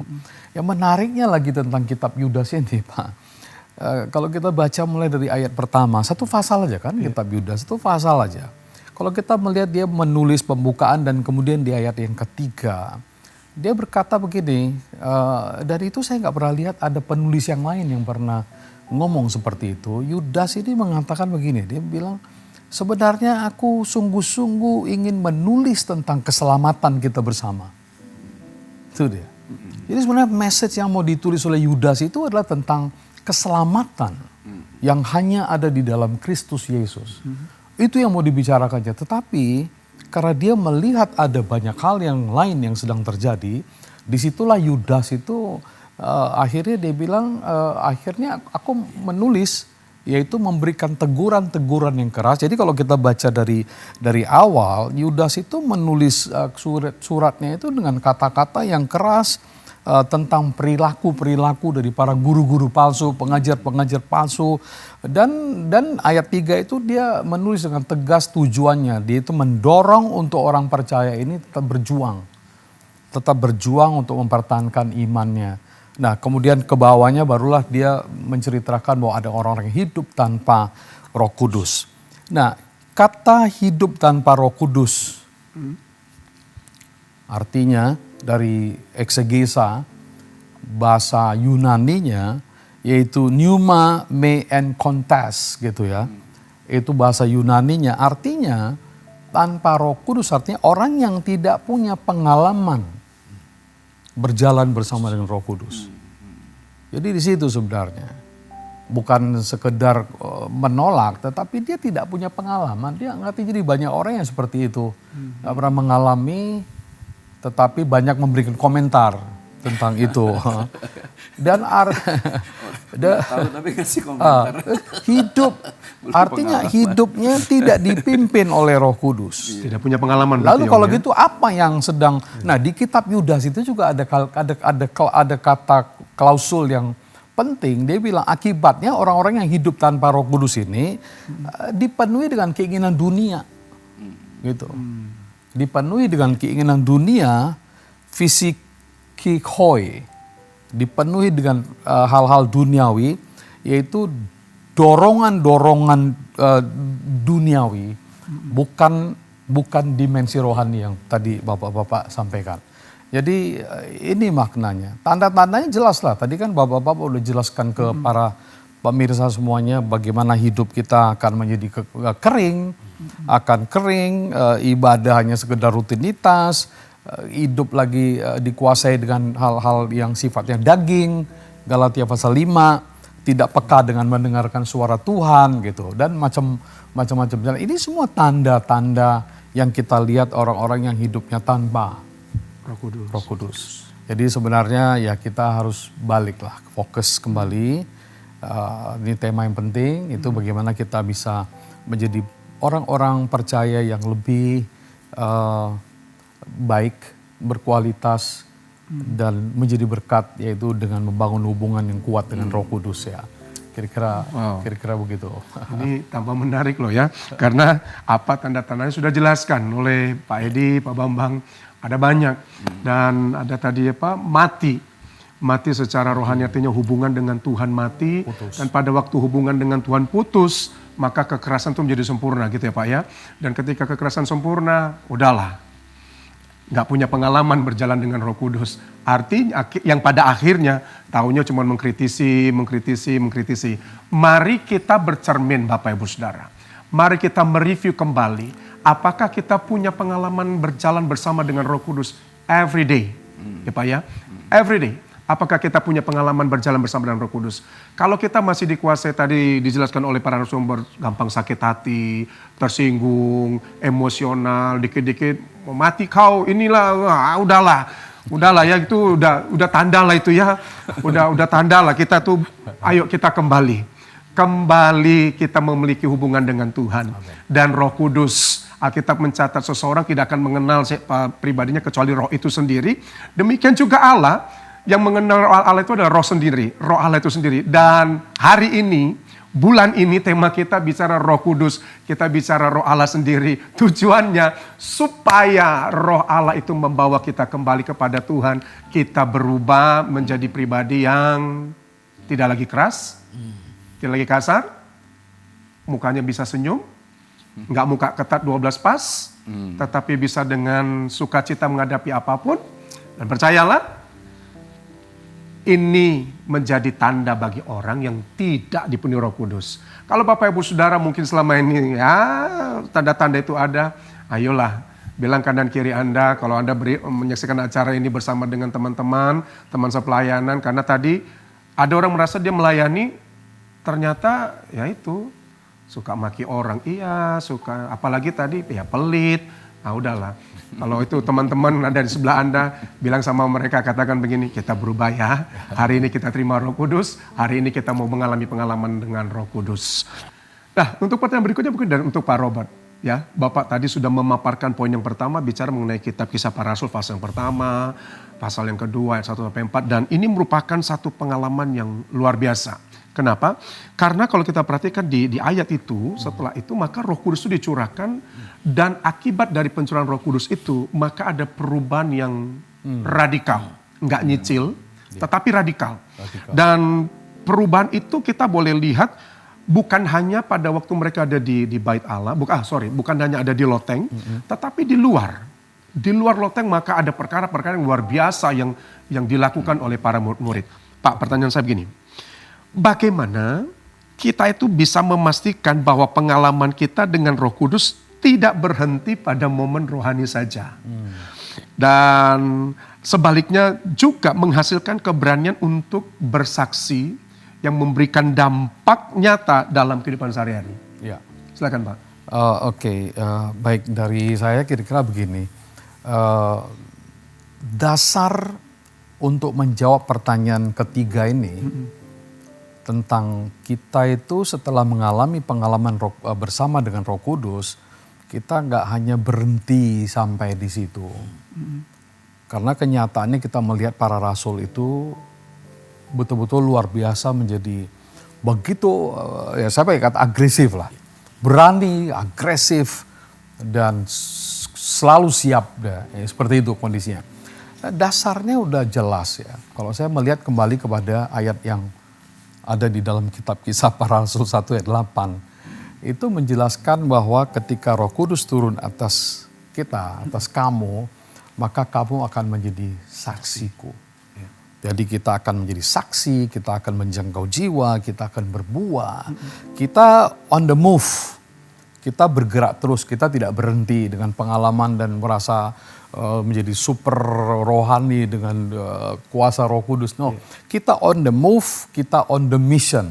Yang menariknya lagi tentang kitab Yudas ini Pak, kalau kita baca mulai dari ayat pertama, satu pasal aja kan kitab Yudas, satu pasal aja. Kalau kita melihat dia menulis pembukaan dan kemudian di ayat yang ketiga, dia berkata begini, dari itu saya nggak pernah lihat ada penulis yang lain yang pernah ngomong seperti itu. Yudas ini mengatakan begini, dia bilang, sebenarnya aku sungguh-sungguh ingin menulis tentang keselamatan kita bersama. Itu dia. Jadi sebenarnya message yang mau ditulis oleh Yudas itu adalah tentang keselamatan yang hanya ada di dalam Kristus Yesus. Itu yang mau dibicarakannya. Tetapi karena dia melihat ada banyak hal yang lain yang sedang terjadi, disitulah Yudas itu akhirnya dia bilang, akhirnya aku menulis, yaitu memberikan teguran-teguran yang keras. Jadi kalau kita baca dari awal, Yudas itu menulis suratnya itu dengan kata-kata yang keras tentang perilaku-perilaku dari para guru-guru palsu, pengajar-pengajar palsu. Dan ayat 3 itu dia menulis dengan tegas tujuannya. Dia itu mendorong untuk orang percaya ini tetap berjuang untuk mempertahankan imannya. Nah kemudian ke bawahnya barulah dia menceritakan bahwa ada orang-orang yang hidup tanpa Roh Kudus. Nah kata hidup tanpa Roh Kudus artinya dari eksegesa bahasa Yunaninya yaitu pneuma me en kontes gitu ya. Itu bahasa Yunaninya, artinya tanpa Roh Kudus artinya orang yang tidak punya pengalaman berjalan bersama dengan Roh Kudus. Jadi di situ sebenarnya bukan sekedar menolak, tetapi dia tidak punya pengalaman. Dia ngerti, jadi banyak orang yang seperti itu, nggak pernah mengalami, tetapi banyak memberikan komentar tentang itu. Dan Tahu tapi kasih komentar. hidup artinya hidupnya tidak dipimpin oleh Roh Kudus. Tidak punya pengalaman. Lalu berarti, kalau Om, ya? gitu apa yang sedang? Nah, di kitab Yudas itu juga ada kata klausul yang penting. Dia bilang akibatnya orang-orang yang hidup tanpa Roh Kudus ini dipenuhi dengan keinginan dunia. Gitu. Dipenuhi dengan keinginan dunia, fisikikoi, dipenuhi dengan hal-hal duniawi, yaitu dorongan-dorongan duniawi, bukan dimensi rohani yang tadi Bapak-Bapak sampaikan. Jadi ini maknanya. Tanda-tandanya jelas lah. Tadi kan Bapak-Bapak udah jelaskan ke para pemirsa semuanya bagaimana hidup kita akan menjadi kering, ibadah hanya sekedar rutinitas, hidup lagi dikuasai dengan hal-hal yang sifatnya daging, Galatia pasal 5, tidak peka dengan mendengarkan suara Tuhan gitu, dan macam-macam. Ini semua tanda-tanda yang kita lihat orang-orang yang hidupnya tanpa Roh Kudus. Jadi sebenarnya ya kita harus baliklah, fokus kembali. Ini tema yang penting, itu bagaimana kita bisa menjadi orang-orang percaya yang lebih baik, berkualitas, dan menjadi berkat, yaitu dengan membangun hubungan yang kuat dengan Roh Kudus ya. Kira-kira begitu. Ini tambah menarik loh ya, karena apa tanda-tandanya sudah jelaskan oleh Pak Edi, Pak Bambang, ada banyak. Dan ada tadi mati secara rohani artinya hubungan dengan Tuhan mati, dan pada waktu hubungan dengan Tuhan putus, maka kekerasan itu menjadi sempurna gitu ya Pak ya. Dan ketika kekerasan sempurna, udahlah, nggak punya pengalaman berjalan dengan Roh Kudus. Artinya yang pada akhirnya taunya cuma mengkritisi. Mari kita bercermin Bapak Ibu Saudara. Mari kita mereview kembali apakah kita punya pengalaman berjalan bersama dengan Roh Kudus every day. Ya Pak ya, every day. Apakah kita punya pengalaman berjalan bersama dengan Roh Kudus? Kalau kita masih dikuasai, tadi dijelaskan oleh para narasumber, gampang sakit hati, tersinggung, emosional, dikit-dikit mati kau, inilah, udahlah ya, itu udah tanda lah itu ya, udah tanda lah kita tuh, ayo kita kembali kita memiliki hubungan dengan Tuhan. Dan Roh Kudus, Alkitab mencatat seseorang tidak akan mengenal pribadinya kecuali Roh itu sendiri. Demikian juga Allah. Yang mengenal roh Allah itu adalah roh sendiri, roh Allah itu sendiri. Dan hari ini, bulan ini tema kita bicara Roh Kudus, kita bicara roh Allah sendiri. Tujuannya supaya roh Allah itu membawa kita kembali kepada Tuhan. Kita berubah menjadi pribadi yang tidak lagi keras, tidak lagi kasar, mukanya bisa senyum, nggak muka ketat 12 pas, tetapi bisa dengan sukacita menghadapi apapun. Dan percayalah, ini menjadi tanda bagi orang yang tidak dipenuhi Roh Kudus. Kalau Bapak Ibu Saudara mungkin selama ini ya tanda-tanda itu ada, ayolah bilang kanan kiri Anda kalau Anda menyaksikan acara ini bersama dengan teman-teman, teman sepelayanan. Karena tadi ada orang merasa dia melayani, ternyata ya itu suka maki orang, iya suka, apalagi tadi ya pelit, nah udahlah. Kalau itu teman-teman ada di sebelah Anda, bilang sama mereka, katakan begini, kita berubah ya. Hari ini kita terima Roh Kudus, hari ini kita mau mengalami pengalaman dengan Roh Kudus. Nah, untuk pertanyaan berikutnya mungkin dan untuk Pak Robert. Ya, Bapak tadi sudah memaparkan poin yang pertama, bicara mengenai kitab Kisah Para Rasul, pasal yang pertama, pasal yang kedua, ayat 1-4. Dan ini merupakan satu pengalaman yang luar biasa. Kenapa? Karena kalau kita perhatikan di ayat itu, setelah itu maka Roh Kudus itu dicurahkan, dan akibat dari pencurahan Roh Kudus itu maka ada perubahan yang radikal, nggak nyicil, tetapi radikal. Dan perubahan itu kita boleh lihat bukan hanya pada waktu mereka ada di Bait Allah, bukan hanya ada di loteng, tetapi di luar. Di luar loteng maka ada perkara-perkara yang luar biasa yang dilakukan oleh para murid. Pak, pertanyaan saya begini. Bagaimana kita itu bisa memastikan bahwa pengalaman kita dengan Roh Kudus tidak berhenti pada momen rohani saja. Dan sebaliknya juga menghasilkan keberanian untuk bersaksi yang memberikan dampak nyata dalam kehidupan sehari-hari. Ya. Silakan Pak. Oke, baik dari saya kira-kira begini. Dasar untuk menjawab pertanyaan ketiga ini tentang kita itu setelah mengalami pengalaman bersama dengan Roh Kudus, kita nggak hanya berhenti sampai di situ. Karena kenyataannya kita melihat para rasul itu betul-betul luar biasa, menjadi begitu, ya saya pakai kata agresif lah. Berani, agresif, dan selalu siap. Ya, seperti itu kondisinya. Dasarnya udah jelas ya. Kalau saya melihat kembali kepada ayat yang ada di dalam kitab Kisah Para Rasul 1 ayat 8. Itu menjelaskan bahwa ketika Roh Kudus turun atas kita, atas kamu, maka kamu akan menjadi saksiku. Jadi kita akan menjadi saksi, kita akan menjangkau jiwa, kita akan berbuah. Kita on the move, kita bergerak terus, kita tidak berhenti dengan pengalaman dan merasa menjadi super rohani dengan kuasa Roh Kudus. No, kita on the move, kita on the mission.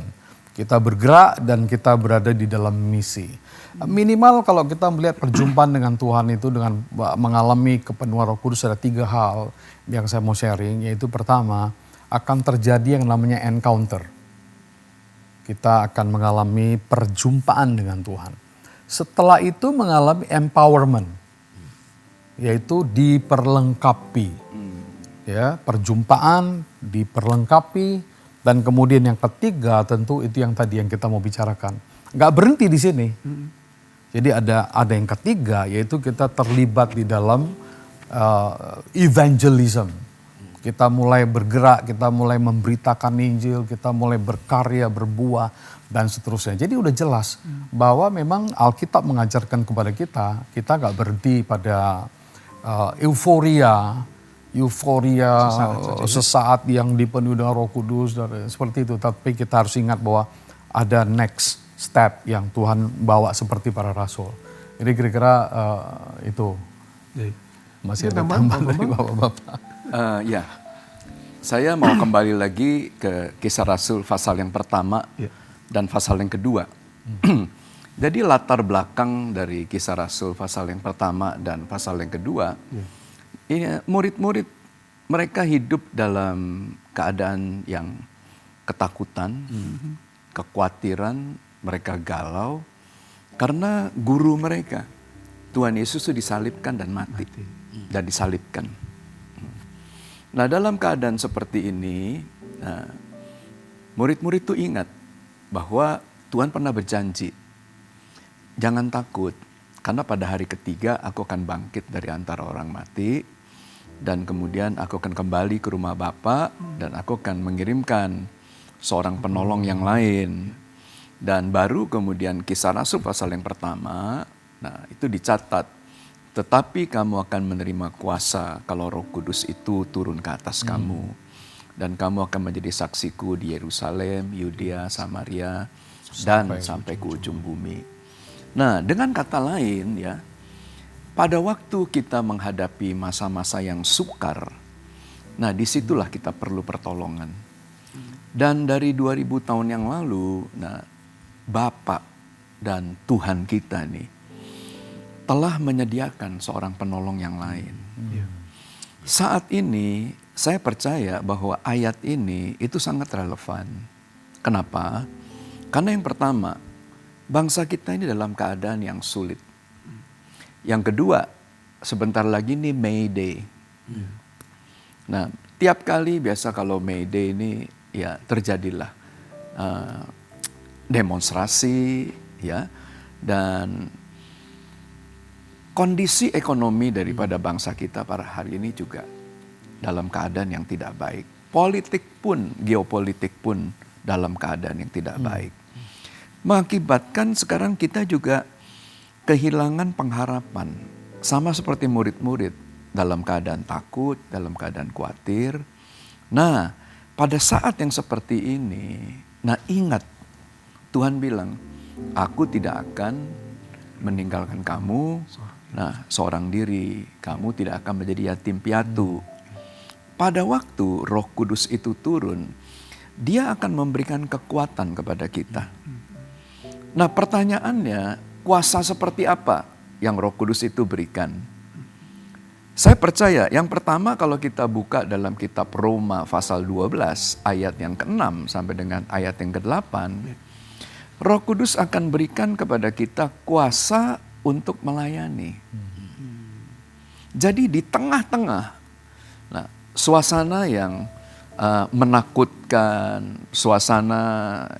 Kita bergerak dan kita berada di dalam misi. Minimal kalau kita melihat perjumpaan dengan Tuhan itu dengan mengalami kepenuhan Roh Kudus, ada 3 hal yang saya mau sharing, yaitu pertama, akan terjadi yang namanya encounter. Kita akan mengalami perjumpaan dengan Tuhan. Setelah itu mengalami empowerment, yaitu diperlengkapi. Ya, perjumpaan, diperlengkapi, dan kemudian yang ketiga tentu itu yang tadi yang kita mau bicarakan. Nggak berhenti di sini. Jadi ada yang ketiga, yaitu kita terlibat di dalam evangelism. Kita mulai bergerak, kita mulai memberitakan Injil, kita mulai berkarya, berbuah, dan seterusnya. Jadi udah jelas bahwa memang Alkitab mengajarkan kepada kita nggak berhenti pada euforia sesaat yang dipenuhi dengan Roh Kudus dan seperti itu. Tapi kita harus ingat bahwa ada next step yang Tuhan bawa seperti para rasul. Jadi kira-kira itu. Masih ada tambahan dari Bapak-Bapak. Ya, saya mau kembali lagi ke Kisah Rasul pasal yang pertama dan pasal yang kedua. Jadi latar belakang dari Kisah Rasul pasal yang pertama dan pasal yang kedua, murid-murid mereka hidup dalam keadaan yang ketakutan, kekhawatiran, mereka galau karena guru mereka, Tuhan Yesus itu disalibkan dan mati. Dan disalibkan. Nah, dalam keadaan seperti ini, murid-murid itu ingat bahwa Tuhan pernah berjanji, jangan takut, karena pada hari ketiga aku akan bangkit dari antara orang mati, dan kemudian aku akan kembali ke rumah Bapa, dan aku akan mengirimkan seorang penolong yang lain. Dan baru kemudian Kisah Rasul pasal yang pertama, nah itu dicatat, tetapi kamu akan menerima kuasa kalau Roh Kudus itu turun ke atas kamu. Dan kamu akan menjadi saksiku di Yerusalem, Yudea, Samaria, dan sampai ke ujung bumi. Nah, dengan kata lain ya, pada waktu kita menghadapi masa-masa yang sukar, nah disitulah kita perlu pertolongan. Dan dari 2000 tahun yang lalu, nah Bapa dan Tuhan kita nih, telah menyediakan seorang penolong yang lain. Saat ini saya percaya bahwa ayat ini itu sangat relevan. Kenapa? Karena yang pertama, bangsa kita ini dalam keadaan yang sulit. Yang kedua, sebentar lagi nih May Day. Nah, tiap kali biasa kalau May Day ini ya terjadilah demonstrasi ya, dan kondisi ekonomi daripada bangsa kita pada hari ini juga dalam keadaan yang tidak baik. Politik pun, geopolitik pun dalam keadaan yang tidak baik. Mengakibatkan sekarang kita juga kehilangan pengharapan. Sama seperti murid-murid dalam keadaan takut, dalam keadaan khawatir. Nah, pada saat yang seperti ini, nah ingat Tuhan bilang, aku tidak akan meninggalkan kamu. Nah, seorang diri, kamu tidak akan menjadi yatim piatu. Pada waktu Roh Kudus itu turun, Dia akan memberikan kekuatan kepada kita. Nah, pertanyaannya, kuasa seperti apa yang Roh Kudus itu berikan? Saya percaya yang pertama kalau kita buka dalam kitab Roma pasal 12 ayat yang ke-6 sampai dengan ayat yang ke-8, Roh Kudus akan berikan kepada kita kuasa untuk melayani. Jadi di tengah-tengah suasana yang menakutkan, suasana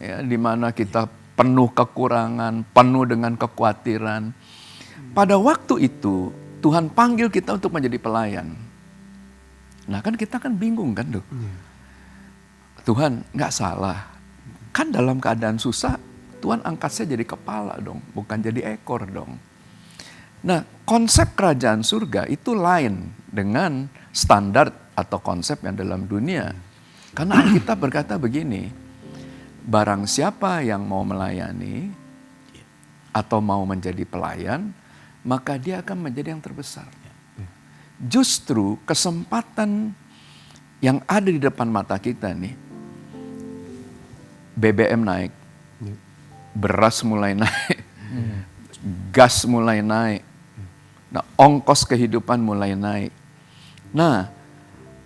ya, di mana kita penuh kekurangan, penuh dengan kekhawatiran. Pada waktu itu Tuhan panggil kita untuk menjadi pelayan. Nah kan kita kan bingung kan tuh. Tuhan nggak salah. Kan dalam keadaan susah Tuhan angkat saya jadi kepala dong, bukan jadi ekor dong. Nah konsep kerajaan surga itu lain dengan standar atau konsep yang dalam dunia. Karena Alkitab berkata begini, barang siapa yang mau melayani atau mau menjadi pelayan, maka dia akan menjadi yang terbesar. Justru kesempatan yang ada di depan mata kita nih, BBM naik, beras mulai naik, gas mulai naik, nah, ongkos kehidupan mulai naik. Nah,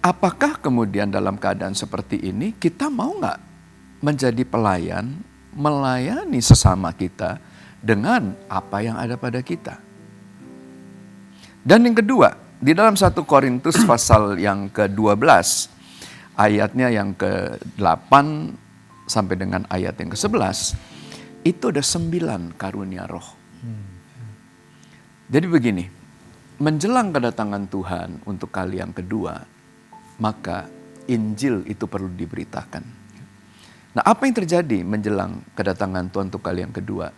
apakah kemudian dalam keadaan seperti ini kita mau nggak menjadi pelayan, melayani sesama kita dengan apa yang ada pada kita? Dan yang kedua, di dalam 1 Korintus pasal yang ke-12, ayatnya yang ke-8 sampai dengan ayat yang ke-11, itu ada 9 karunia roh. Jadi begini, menjelang kedatangan Tuhan untuk kali yang kedua, maka Injil itu perlu diberitakan. Nah, apa yang terjadi menjelang kedatangan Tuhan untuk kali yang kedua?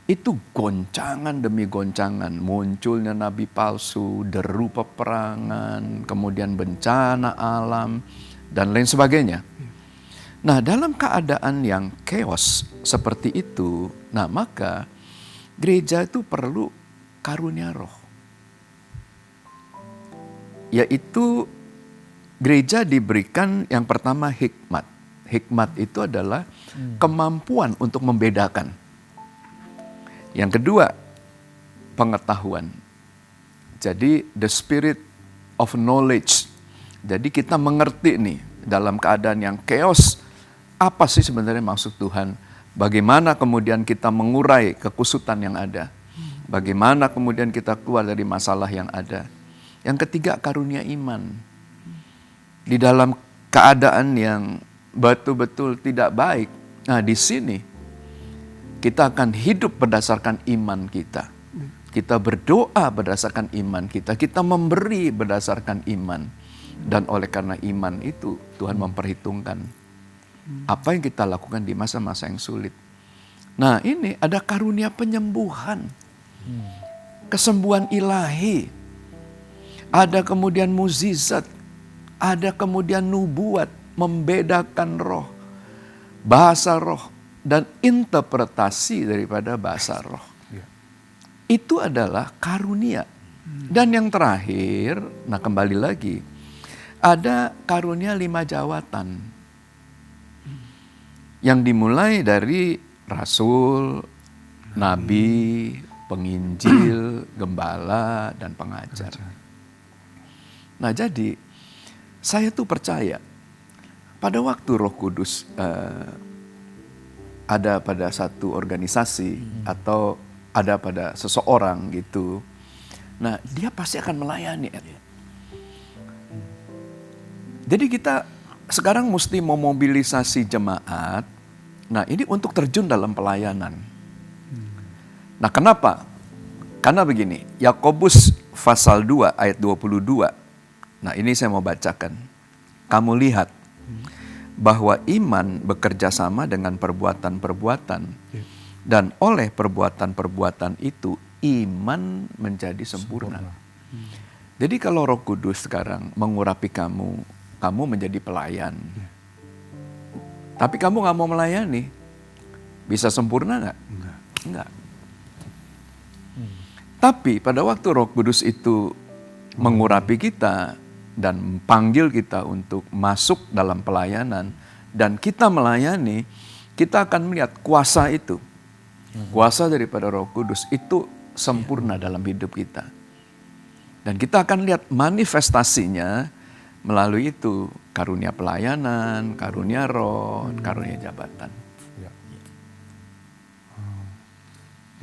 Itu goncangan demi goncangan, munculnya nabi palsu, deru peperangan, kemudian bencana alam, dan lain sebagainya. Nah, dalam keadaan yang chaos seperti itu, nah maka gereja itu perlu karunia roh. Yaitu gereja diberikan yang pertama hikmat. Hikmat itu adalah kemampuan untuk membedakan. Yang kedua, pengetahuan. Jadi the spirit of knowledge. Jadi kita mengerti nih dalam keadaan yang chaos, apa sih sebenarnya maksud Tuhan? Bagaimana kemudian kita mengurai kekusutan yang ada? Bagaimana kemudian kita keluar dari masalah yang ada? Yang ketiga, karunia iman. Di dalam keadaan yang betul-betul tidak baik. Nah, di sini kita akan hidup berdasarkan iman kita. Kita berdoa berdasarkan iman kita. Kita memberi berdasarkan iman. Dan oleh karena iman itu, Tuhan memperhitungkan apa yang kita lakukan di masa-masa yang sulit. Nah, ini ada karunia penyembuhan. Kesembuhan ilahi. Ada kemudian mukjizat. Ada kemudian nubuat, membedakan roh, bahasa roh, dan interpretasi daripada bahasa roh. Itu adalah karunia. Dan yang terakhir, nah kembali lagi, ada karunia 5 jawatan. Yang dimulai dari rasul, nabi, penginjil, gembala, dan pengajar. Nah jadi, saya tuh percaya, pada waktu Roh Kudus ada pada satu organisasi atau ada pada seseorang gitu, nah dia pasti akan melayani. Jadi kita sekarang mesti memobilisasi jemaat, nah ini untuk terjun dalam pelayanan. Nah kenapa? Karena begini, Yakobus pasal 2 ayat 22, nah ini saya mau bacakan. Kamu lihat bahwa iman bekerja sama dengan perbuatan-perbuatan. Dan oleh perbuatan-perbuatan itu iman menjadi sempurna. Jadi kalau Roh Kudus sekarang mengurapi kamu, kamu menjadi pelayan. Tapi kamu gak mau melayani, bisa sempurna gak? Enggak. Tapi pada waktu Roh Kudus itu mengurapi kita dan panggil kita untuk masuk dalam pelayanan dan kita melayani, kita akan melihat kuasa itu. Kuasa daripada Roh Kudus itu sempurna dalam hidup kita. Dan kita akan lihat manifestasinya melalui itu, karunia pelayanan, karunia roh, karunia jabatan. Ya.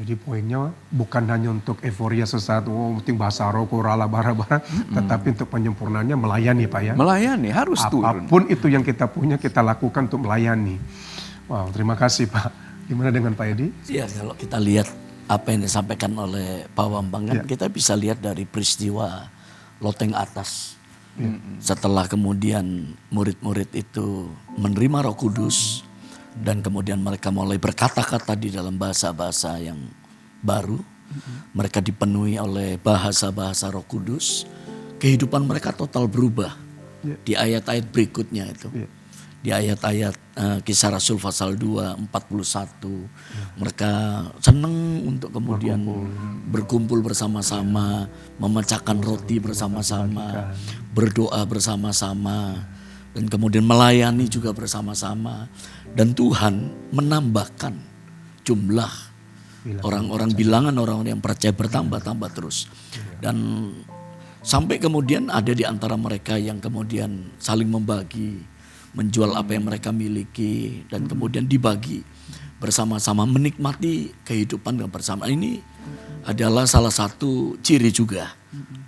Jadi poinnya bukan hanya untuk euforia sesaat, penting bahasa roh, korala, bara-bara, tetapi untuk penyempurnaannya melayani Pak ya. Melayani harus turun. Apapun itu yang kita punya kita lakukan untuk melayani. Wow, terima kasih Pak. Gimana dengan Pak Edi? Ya, kalau kita lihat apa yang disampaikan oleh Pak Bambang kan kita bisa lihat dari peristiwa loteng atas. Setelah kemudian murid-murid itu menerima Roh Kudus dan kemudian mereka mulai berkata-kata di dalam bahasa-bahasa yang baru. Mereka dipenuhi oleh bahasa-bahasa Roh Kudus. Kehidupan mereka total berubah di ayat-ayat berikutnya itu. Di ayat-ayat Kisah Rasul pasal 2, 41. Mereka senang untuk kemudian berkumpul bersama-sama, memecahkan roti bersama-sama, berdoa bersama-sama, dan kemudian melayani juga bersama-sama. Dan Tuhan menambahkan jumlah orang-orang, bilangan orang-orang yang percaya bertambah-tambah terus. Dan sampai kemudian ada di antara mereka yang kemudian saling membagi, menjual apa yang mereka miliki dan kemudian dibagi bersama-sama, menikmati kehidupan yang bersama. Ini adalah salah satu ciri juga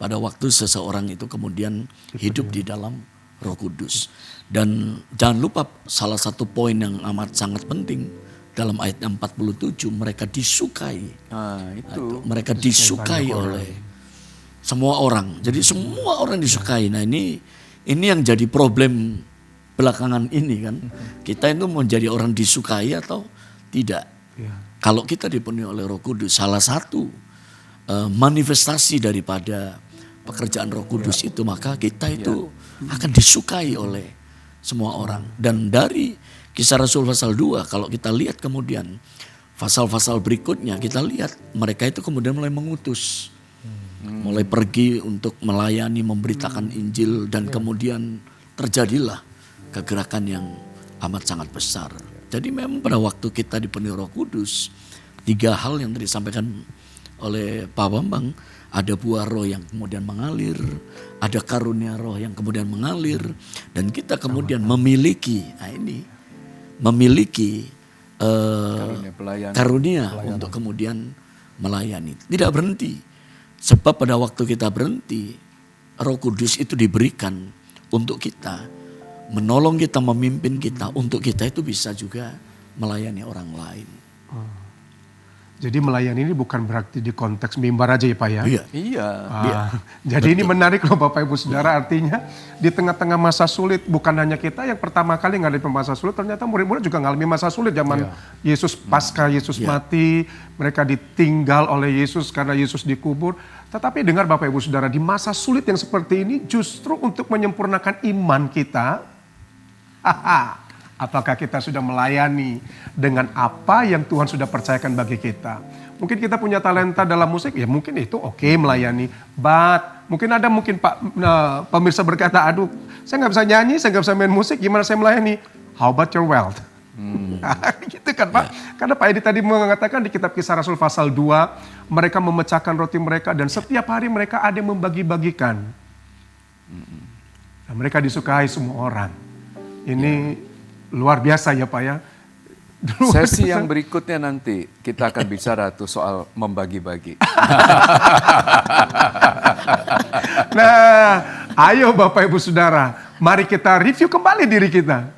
pada waktu seseorang itu kemudian hidup di dalam Roh Kudus. Dan jangan lupa salah satu poin yang amat sangat penting dalam ayat 47, mereka disukai. Itu. Mereka disukai oleh semua orang. Jadi semua orang disukai. Nah, ini yang jadi problem belakangan ini kan, kita itu menjadi orang disukai atau tidak. Kalau kita dipenuhi oleh Roh Kudus, salah satu manifestasi daripada pekerjaan Roh Kudus itu, maka kita itu akan disukai oleh semua orang. Dan dari Kisah Rasul pasal 2, kalau kita lihat kemudian pasal-pasal berikutnya, kita lihat mereka itu kemudian mulai mengutus, mulai pergi untuk melayani, memberitakan Injil, dan kemudian terjadilah kegerakan yang amat sangat besar. Jadi memang pada waktu kita dipenuhi Roh Kudus, 3 hal yang tadi disampaikan oleh Pak Bambang, ada buah roh yang kemudian mengalir, ada karunia roh yang kemudian mengalir, dan kita kemudian memiliki, karunia untuk kemudian melayani. Tidak berhenti, sebab pada waktu kita berhenti, Roh Kudus itu diberikan untuk kita, menolong kita, memimpin kita, untuk kita itu bisa juga melayani orang lain. Jadi melayani ini bukan berarti di konteks mimbar aja ya Pak ya? Iya. Jadi ini menarik loh Bapak Ibu Saudara, artinya di tengah-tengah masa sulit, bukan hanya kita yang pertama kali ngalami masa sulit, ternyata murid-murid juga ngalami masa sulit zaman Yesus pasca Yesus mati, mereka ditinggal oleh Yesus karena Yesus dikubur. Tetapi dengar Bapak Ibu Saudara, di masa sulit yang seperti ini justru untuk menyempurnakan iman kita, apakah kita sudah melayani dengan apa yang Tuhan sudah percayakan bagi kita? Mungkin kita punya talenta dalam musik, ya mungkin itu oke melayani. But mungkin Pak pemirsa berkata, aduh saya nggak bisa nyanyi, saya nggak bisa main musik, gimana saya melayani? How about your wealth? Gitu kan Pak. Karena Pak Edi tadi mengatakan di kitab Kisah Rasul pasal 2, mereka memecahkan roti mereka dan setiap hari mereka ada yang membagi-bagikan. Nah, mereka disukai semua orang. Ini luar biasa ya Pak ya. Sesi yang berikutnya nanti kita akan bicara tuh soal membagi-bagi. Nah, ayo Bapak Ibu Saudara, mari kita review kembali diri kita.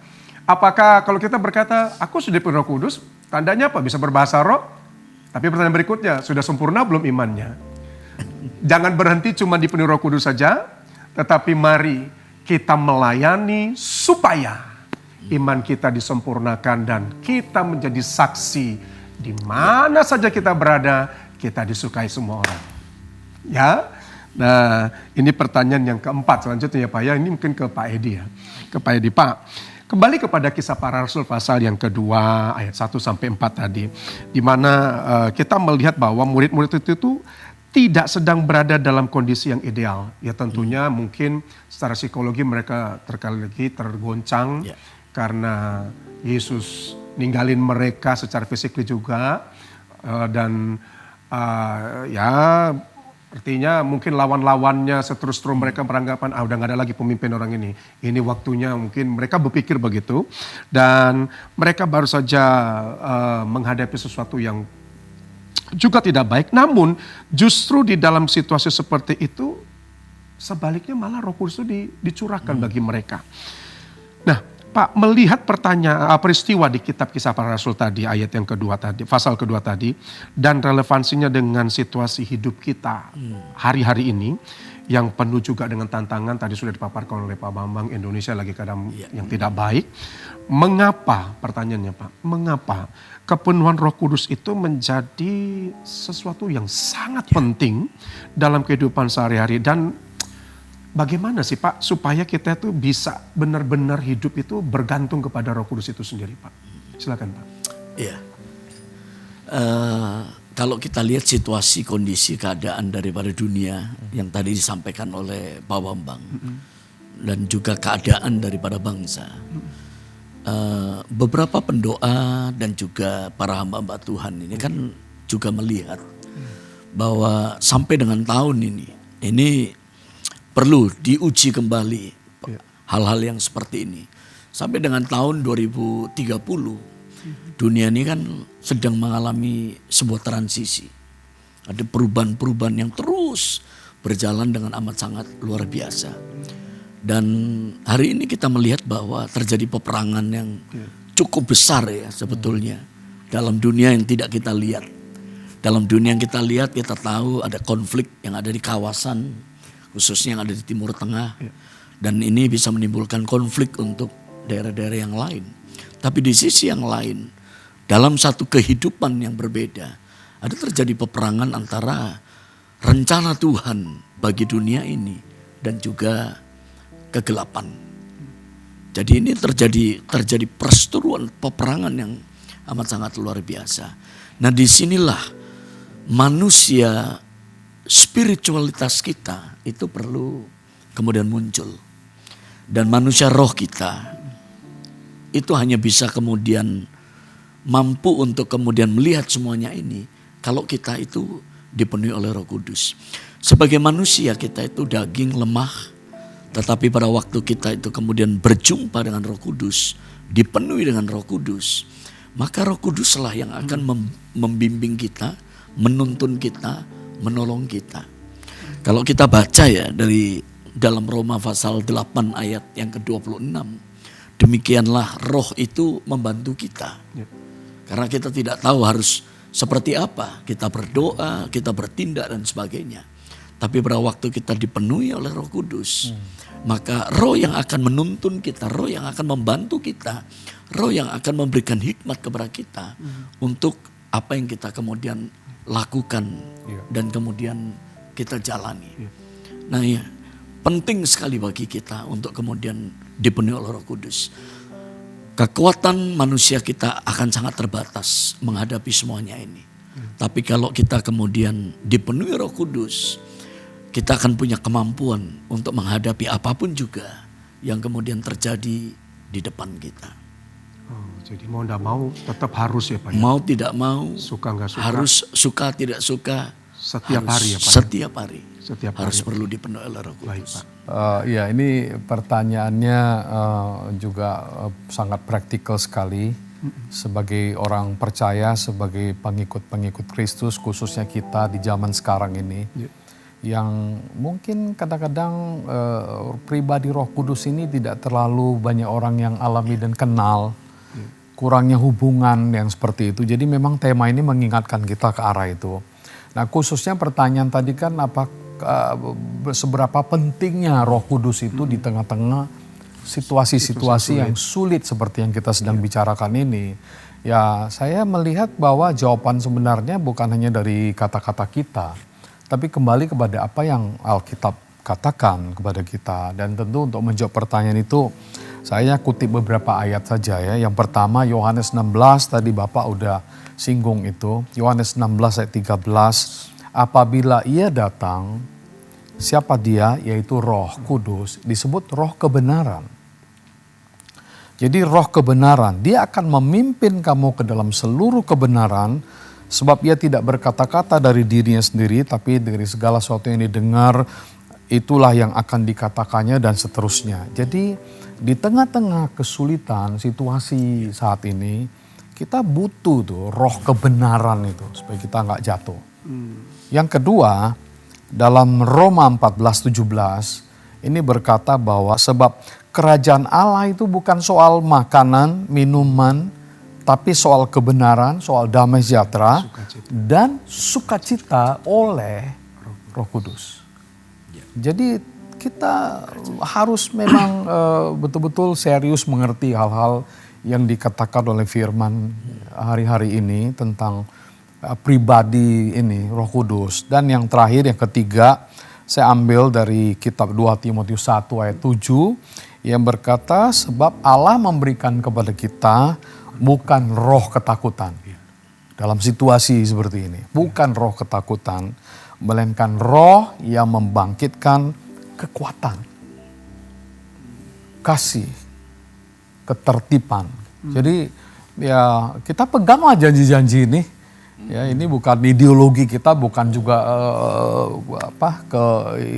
Apakah kalau kita berkata, aku sudah penuh Roh Kudus, tandanya apa? Bisa berbahasa roh? Tapi pertanyaan berikutnya, sudah sempurna belum imannya? Jangan berhenti cuma dipenuhi Roh Kudus saja, tetapi mari kita melayani supaya iman kita disempurnakan dan kita menjadi saksi di mana saja kita berada, kita disukai semua orang. Ya, nah ini pertanyaan yang keempat selanjutnya ya Pak ya, ini mungkin ke Pak Edi ya. Ke Pak Edi, Pak. Kembali kepada Kisah Para Rasul pasal yang kedua ayat 1 sampai 4 tadi. Di mana kita melihat bahwa murid-murid itu tidak sedang berada dalam kondisi yang ideal. Ya tentunya mungkin secara psikologi mereka terkali lagi tergoncang karena Yesus ninggalin mereka secara fisik juga. Dan ya Artinya mungkin lawan-lawannya seterus-terus mereka beranggapan, udah gak ada lagi pemimpin orang ini. Ini waktunya, mungkin mereka berpikir begitu. Dan mereka baru saja menghadapi sesuatu yang juga tidak baik. Namun justru di dalam situasi seperti itu, sebaliknya malah Roh Kudus itu dicurahkan bagi mereka. Nah, Pak, melihat peristiwa di kitab Kisah Para Rasul tadi, ayat yang kedua tadi, pasal kedua tadi, dan relevansinya dengan situasi hidup kita hari-hari ini, yang penuh juga dengan tantangan, tadi sudah dipaparkan oleh Pak Bambang, Indonesia lagi keadaan yang tidak baik. Mengapa, pertanyaannya Pak, mengapa kepenuhan Roh Kudus itu menjadi sesuatu yang sangat penting dalam kehidupan sehari-hari, dan bagaimana sih Pak supaya kita itu bisa benar-benar hidup itu bergantung kepada Roh Kudus itu sendiri Pak? Silakan Pak. Iya. Kalau kita lihat situasi, kondisi, keadaan daripada dunia yang tadi disampaikan oleh Pak Bambang dan juga keadaan daripada bangsa, beberapa pendoa dan juga para hamba-hamba Tuhan ini kan juga melihat bahwa sampai dengan tahun ini perlu diuji kembali hal-hal yang seperti ini. Sampai dengan tahun 2030, dunia ini kan sedang mengalami sebuah transisi. Ada perubahan-perubahan yang terus berjalan dengan amat sangat luar biasa. Dan hari ini kita melihat bahwa terjadi peperangan yang cukup besar ya sebetulnya. Dalam dunia yang tidak kita lihat. Dalam dunia yang kita lihat, kita tahu ada konflik yang ada di kawasan, khususnya yang ada di Timur Tengah. Dan ini bisa menimbulkan konflik untuk daerah-daerah yang lain. Tapi di sisi yang lain, dalam satu kehidupan yang berbeda, ada terjadi peperangan antara rencana Tuhan bagi dunia ini dan juga kegelapan. Jadi ini terjadi perseteruan peperangan yang amat sangat luar biasa. Nah, disinilah manusia, spiritualitas kita itu perlu kemudian muncul. Dan manusia roh kita itu hanya bisa kemudian mampu untuk kemudian melihat semuanya ini kalau kita itu dipenuhi oleh Roh Kudus. Sebagai manusia kita itu daging lemah, tetapi pada waktu kita itu kemudian berjumpa dengan Roh Kudus, dipenuhi dengan Roh Kudus, maka Roh Kuduslah yang akan membimbing kita, menuntun kita, menolong kita. Kalau kita baca ya dari dalam Roma pasal 8 ayat yang ke-26, demikianlah roh itu membantu kita. Karena kita tidak tahu harus seperti apa, kita berdoa, kita bertindak dan sebagainya. Tapi pada waktu kita dipenuhi oleh Roh Kudus, maka roh yang akan menuntun kita, roh yang akan membantu kita, roh yang akan memberikan hikmat kepada kita untuk apa yang kita kemudian lakukan dan kemudian kita jalani. Nah ya, penting sekali bagi kita untuk kemudian dipenuhi oleh Roh Kudus. Kekuatan manusia kita akan sangat terbatas menghadapi semuanya ini. Tapi kalau kita kemudian dipenuhi Roh Kudus, kita akan punya kemampuan untuk menghadapi apapun juga yang kemudian terjadi di depan kita. Oh, jadi mau tidak mau tetap harus ya Pak ya? Mau tidak mau, suka nggak suka, harus suka tidak suka, setiap hari ya Pak. Setiap hari. Setiap harus hari. perlu dipenuhi oleh Roh Kudus. Baik, Pak. Ya ini pertanyaannya juga sangat praktikal sekali. Sebagai orang percaya, sebagai pengikut-pengikut Kristus, khususnya kita di zaman sekarang ini, yang mungkin kadang-kadang pribadi Roh Kudus ini tidak terlalu banyak orang yang alami dan kenal, kurangnya hubungan yang seperti itu. Jadi memang tema ini mengingatkan kita ke arah itu. Nah, khususnya pertanyaan tadi kan seberapa pentingnya Roh Kudus itu di tengah-tengah situasi-situasi yang sulit seperti yang kita sedang bicarakan ini. Ya, saya melihat bahwa jawaban sebenarnya bukan hanya dari kata-kata kita, tapi kembali kepada apa yang Alkitab katakan kepada kita. Dan tentu untuk menjawab pertanyaan itu, saya kutip beberapa ayat saja ya. Yang pertama Yohanes 16, tadi Bapak udah singgung itu. Yohanes 16 ayat 13, apabila ia datang, siapa dia? Yaitu Roh Kudus, disebut roh kebenaran. Jadi roh kebenaran, dia akan memimpin kamu ke dalam seluruh kebenaran, Sebab ia tidak berkata-kata dari dirinya sendiri, tapi dari segala sesuatu yang didengar, itulah yang akan dikatakannya dan seterusnya. Jadi di tengah-tengah kesulitan situasi saat ini, kita butuh tuh roh kebenaran itu supaya kita nggak jatuh. Yang kedua, dalam Roma 14:17 ini berkata bahwa sebab kerajaan Allah itu bukan soal makanan, minuman, tapi soal kebenaran, soal damai sejahtera, dan sukacita oleh Roh Kudus. Jadi kita harus memang betul-betul serius mengerti hal-hal yang dikatakan oleh firman hari-hari ini tentang pribadi ini, Roh Kudus. Dan yang terakhir, yang ketiga, saya ambil dari kitab 2 Timotius 1 ayat 7 yang berkata, sebab Allah memberikan kepada kita bukan roh ketakutan. Dalam situasi seperti ini, bukan roh ketakutan, melainkan roh yang membangkitkan kekuatan, kasih, ketertiban. Jadi ya kita peganglah janji-janji ini. Ya, ini bukan ideologi kita, bukan juga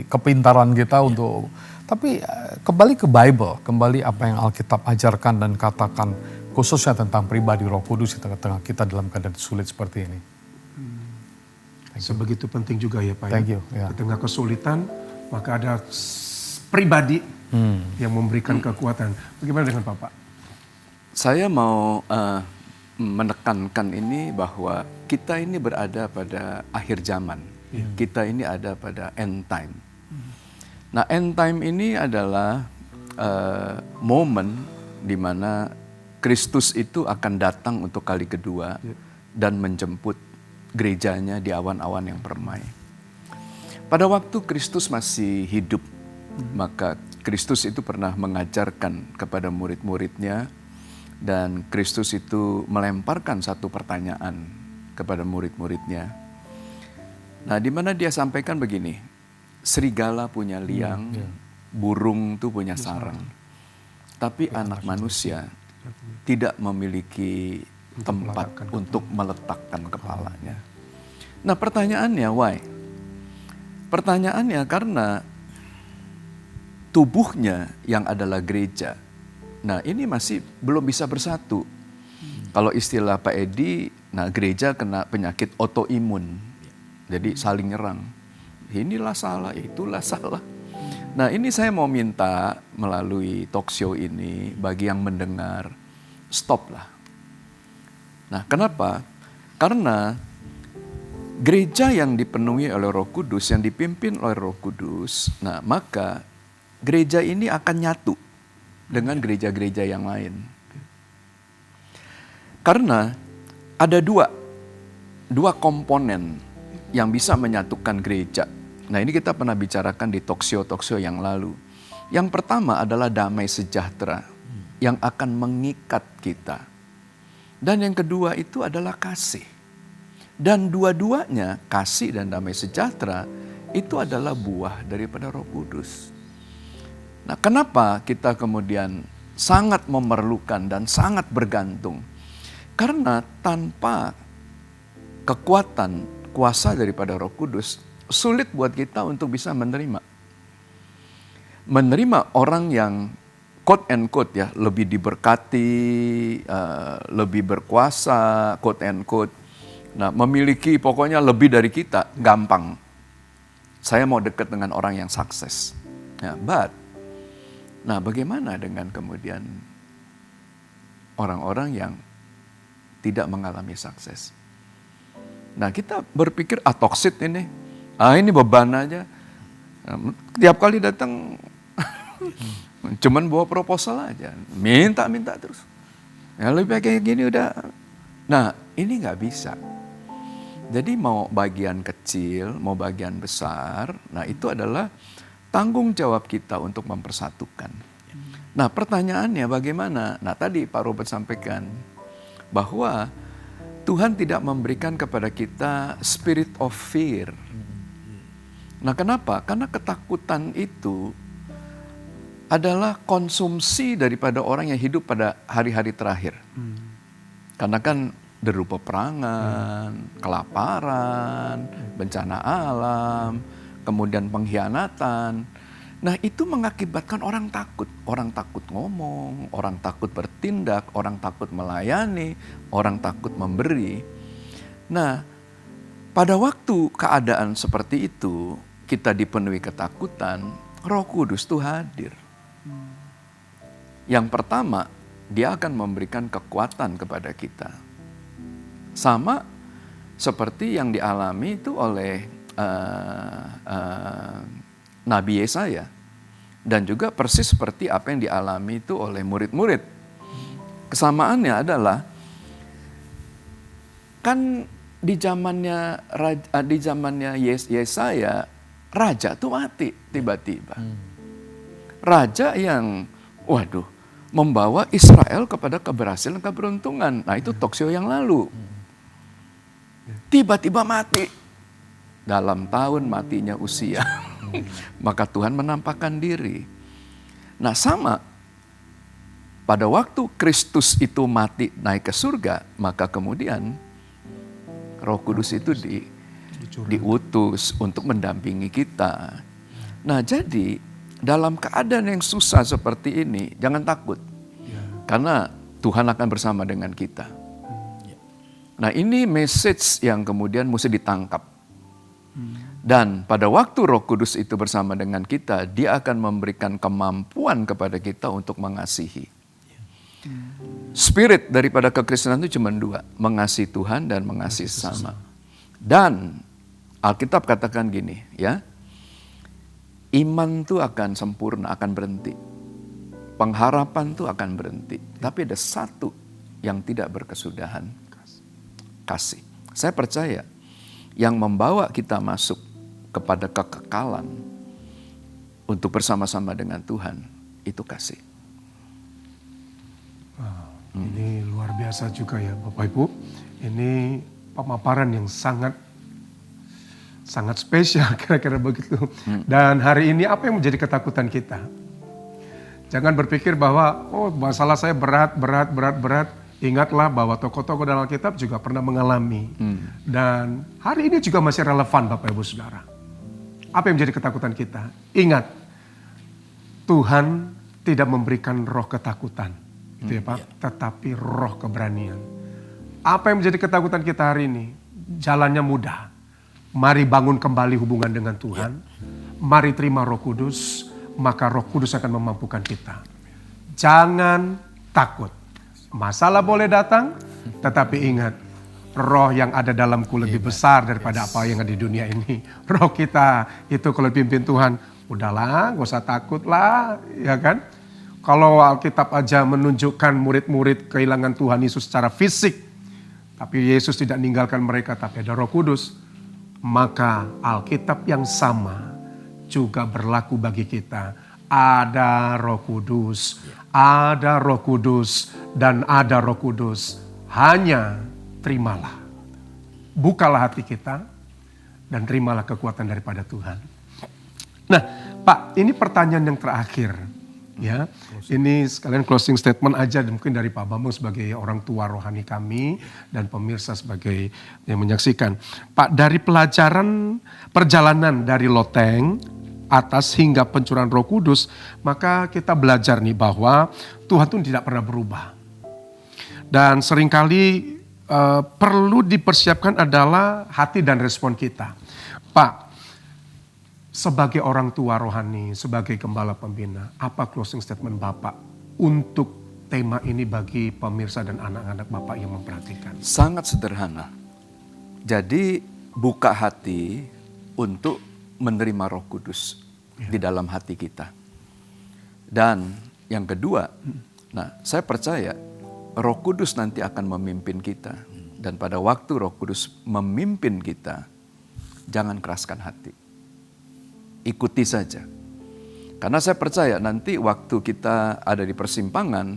kepintaran kita untuk, tapi kembali ke Bible, kembali apa yang Alkitab ajarkan dan katakan, khususnya tentang pribadi Roh Kudus di tengah-tengah kita dalam keadaan sulit seperti ini. Sebegitu penting juga ya Pak. Thank you. Ya. Di tengah kesulitan, maka ada pribadi yang memberikan kekuatan. Bagaimana dengan Bapak? Saya mau menekankan ini bahwa kita ini berada pada akhir zaman. Kita ini ada pada end time. Nah, end time ini adalah momen di mana Kristus itu akan datang untuk kali kedua dan menjemput gerejanya di awan-awan yang permai. Pada waktu Kristus masih hidup, maka Kristus itu pernah mengajarkan kepada murid-muridnya, dan Kristus itu melemparkan satu pertanyaan kepada murid-muridnya. Nah, di mana dia sampaikan begini, serigala punya liang, burung itu punya sarang, tapi anak manusia tidak memiliki tempat untuk meletakkan kepalanya. Nah, pertanyaannya why? Pertanyaannya karena tubuhnya yang adalah gereja, nah ini masih belum bisa bersatu. Kalau istilah Pak Edi, nah gereja kena penyakit autoimun, jadi saling nyerang. Inilah salah, itulah salah. Nah, ini saya mau minta melalui talk show ini bagi yang mendengar, stop lah. Nah, kenapa? Karena gereja yang dipenuhi oleh Roh Kudus, yang dipimpin oleh Roh Kudus, nah maka gereja ini akan nyatu dengan gereja-gereja yang lain. Karena ada dua komponen yang bisa menyatukan gereja. Nah, ini kita pernah bicarakan di talk show yang lalu. Yang pertama adalah damai sejahtera yang akan mengikat kita. Dan yang kedua itu adalah kasih. Dan dua-duanya, kasih dan damai sejahtera, itu adalah buah daripada Roh Kudus. Nah, kenapa kita kemudian sangat memerlukan dan sangat bergantung? Karena tanpa kekuatan, kuasa daripada Roh Kudus, sulit buat kita untuk bisa menerima orang yang quote and quote ya lebih diberkati, lebih berkuasa, quote and quote. Nah, memiliki pokoknya lebih dari kita, gampang. Saya mau dekat dengan orang yang sukses. Ya, nah bagaimana dengan kemudian orang-orang yang tidak mengalami sukses? Nah, kita berpikir toxic ini. Ini beban aja. Tiap kali datang cuman bawa proposal aja. Minta terus. Ya lebih kayak gini udah. Nah, ini nggak bisa. Jadi mau bagian kecil, mau bagian besar, nah itu adalah tanggung jawab kita untuk mempersatukan. Nah, pertanyaannya bagaimana? Nah, tadi Pak Robert sampaikan bahwa Tuhan tidak memberikan kepada kita spirit of fear. Nah, kenapa? Karena ketakutan itu adalah konsumsi daripada orang yang hidup pada hari-hari terakhir. Karena kan deru peperangan, kelaparan, bencana alam, kemudian pengkhianatan. Nah, itu mengakibatkan orang takut. Orang takut ngomong, orang takut bertindak, orang takut melayani, orang takut memberi. Nah, pada waktu keadaan seperti itu, kita dipenuhi ketakutan, Roh Kudus itu hadir. Yang pertama, Dia akan memberikan kekuatan kepada kita. Sama seperti yang dialami itu oleh Nabi Yesaya. Dan juga persis seperti apa yang dialami itu oleh murid-murid. Kesamaannya adalah, kan di zamannya Yesaya, raja tuh mati tiba-tiba. Raja yang, membawa Israel kepada keberhasilan, keberuntungan. Nah, itu talkshow yang lalu. Tiba-tiba mati. Dalam tahun matinya Usia. Maka Tuhan menampakkan diri. Nah, sama. Pada waktu Kristus itu mati naik ke surga, maka kemudian Roh Kudus itu diutus untuk mendampingi kita. Nah, jadi dalam keadaan yang susah seperti ini, jangan takut. Karena Tuhan akan bersama dengan kita. Nah, ini message yang kemudian mesti ditangkap. Dan pada waktu Roh Kudus itu bersama dengan kita, Dia akan memberikan kemampuan kepada kita untuk mengasihi. Spirit daripada kekristenan itu cuma dua, mengasihi Tuhan dan mengasihi sesama. Dan Alkitab katakan gini, ya, iman itu akan sempurna, akan berhenti. Pengharapan itu akan berhenti. Tapi ada satu yang tidak berkesudahan, kasih. Saya percaya yang membawa kita masuk kepada kekekalan untuk bersama-sama dengan Tuhan, itu kasih. Ini luar biasa juga ya Bapak Ibu. Ini pemaparan yang sangat spesial kira-kira begitu. Dan hari ini apa yang menjadi ketakutan kita? Jangan berpikir bahwa masalah saya berat. Ingatlah bahwa tokoh-tokoh dalam Alkitab juga pernah mengalami. Dan hari ini juga masih relevan Bapak Ibu Saudara. Apa yang menjadi ketakutan kita? Ingat, Tuhan tidak memberikan roh ketakutan, gitu ya Pak, tetapi roh keberanian. Apa yang menjadi ketakutan kita hari ini? Jalannya mudah. Mari bangun kembali hubungan dengan Tuhan. Mari terima Roh Kudus, maka Roh Kudus akan memampukan kita. Jangan takut. Masalah boleh datang, tetapi ingat, roh yang ada dalamku lebih besar daripada apa yang ada di dunia ini. Roh kita itu kalau dipimpin Tuhan, udahlah, gak usah takut lah, ya kan? Kalau Alkitab aja menunjukkan murid-murid kehilangan Tuhan Yesus secara fisik, tapi Yesus tidak meninggalkan mereka, tapi ada Roh Kudus, maka Alkitab yang sama juga berlaku bagi kita. Ada Roh Kudus, ada Roh Kudus, dan ada Roh Kudus. Hanya terimalah. Bukalah hati kita dan terimalah kekuatan daripada Tuhan. Nah, Pak, ini pertanyaan yang terakhir. Ya, ini sekalian closing statement aja mungkin dari Pak Bambang sebagai orang tua rohani kami dan pemirsa sebagai yang menyaksikan. Pak, dari perjalanan dari loteng atas hingga pencurahan Roh Kudus, maka kita belajar nih bahwa Tuhan itu tidak pernah berubah. Dan seringkali perlu dipersiapkan adalah hati dan respon kita. Pak, sebagai orang tua rohani, sebagai gembala pembina, apa closing statement Bapak untuk tema ini bagi pemirsa dan anak-anak Bapak yang memperhatikan? Sangat sederhana. Jadi buka hati untuk menerima Roh Kudus di dalam hati kita. Dan yang kedua, saya percaya Roh Kudus nanti akan memimpin kita. Dan pada waktu Roh Kudus memimpin kita, jangan keraskan hati. Ikuti saja. Karena saya percaya nanti waktu kita ada di persimpangan,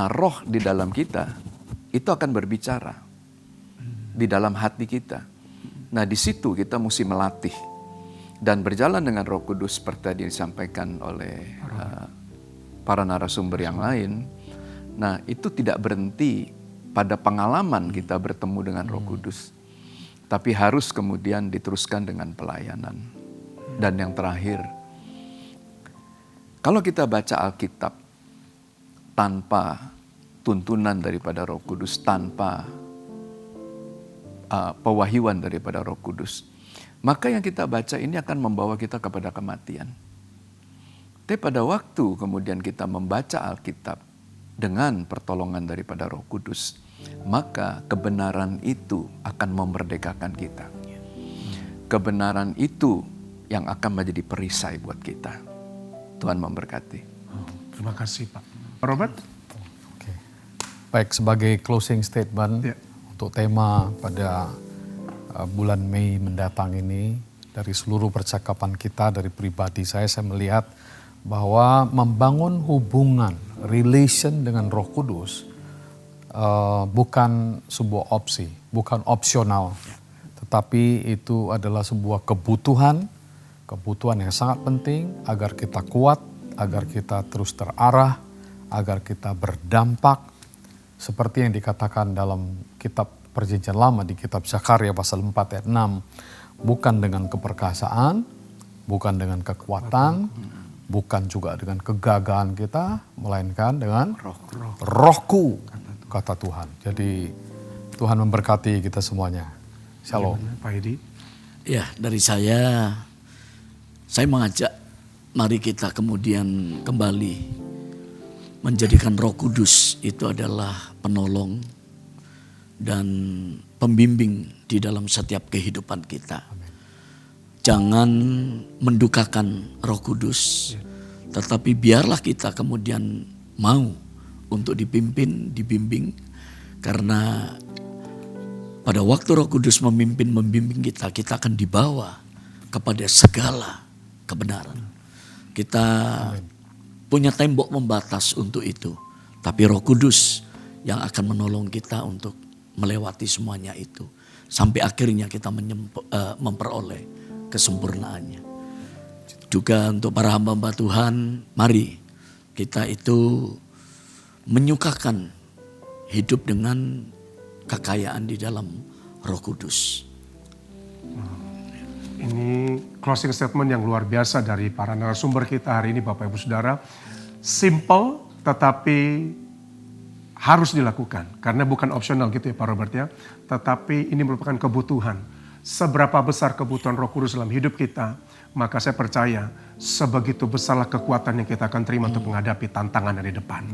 roh di dalam kita itu akan berbicara di dalam hati kita. Nah, di situ kita mesti melatih dan berjalan dengan Roh Kudus seperti tadi disampaikan oleh para narasumber yang lain. Nah, itu tidak berhenti pada pengalaman kita bertemu dengan Roh Kudus. Tapi harus kemudian diteruskan dengan pelayanan. Dan yang terakhir, kalau kita baca Alkitab tanpa tuntunan daripada Roh Kudus, tanpa pewahyuan daripada Roh Kudus, maka yang kita baca ini akan membawa kita kepada kematian. Tapi pada waktu kemudian kita membaca Alkitab dengan pertolongan daripada Roh Kudus, maka kebenaran itu akan memerdekakan kita. Kebenaran itu yang akan menjadi perisai buat kita. Tuhan memberkati. Terima kasih Pak. Pak Robert? Oke. Baik, sebagai closing statement untuk tema pada bulan Mei mendatang ini, dari seluruh percakapan kita, dari pribadi saya melihat bahwa membangun hubungan, relation dengan Roh Kudus bukan sebuah opsi, bukan opsional, tetapi itu adalah sebuah kebutuhan yang sangat penting agar kita kuat, agar kita terus terarah, agar kita berdampak, seperti yang dikatakan dalam kitab Perjanjian Lama di kitab Zakaria pasal 4 ayat 6, bukan dengan keperkasaan, bukan dengan kekuatan, bukan juga dengan kegagahan kita, melainkan dengan rohku, kata Tuhan. Jadi Tuhan memberkati kita semuanya. Shalom. Pak Edi? Ya, dari saya mengajak mari kita kemudian kembali menjadikan Roh Kudus itu adalah penolong dan pembimbing di dalam setiap kehidupan kita. Jangan mendukakan Roh Kudus, tetapi biarlah kita kemudian mau untuk dipimpin, dibimbing, karena pada waktu Roh Kudus membimbing kita akan dibawa kepada segala kebenaran. Kita punya tembok membatas untuk itu, tapi Roh Kudus yang akan menolong kita untuk melewati semuanya itu, sampai akhirnya kita memperoleh kesempurnaannya. Juga untuk para hamba-hamba Tuhan, mari kita itu menyukakan hidup dengan kekayaan di dalam Roh Kudus. Ini closing statement yang luar biasa dari para narasumber kita hari ini, Bapak Ibu Saudara. Simple tetapi harus dilakukan, karena bukan opsional gitu ya Pak Robert ya. Tetapi ini merupakan kebutuhan. Seberapa besar kebutuhan Roh Kudus dalam hidup kita, maka saya percaya sebegitu besarlah kekuatan yang kita akan terima untuk menghadapi tantangan dari depan.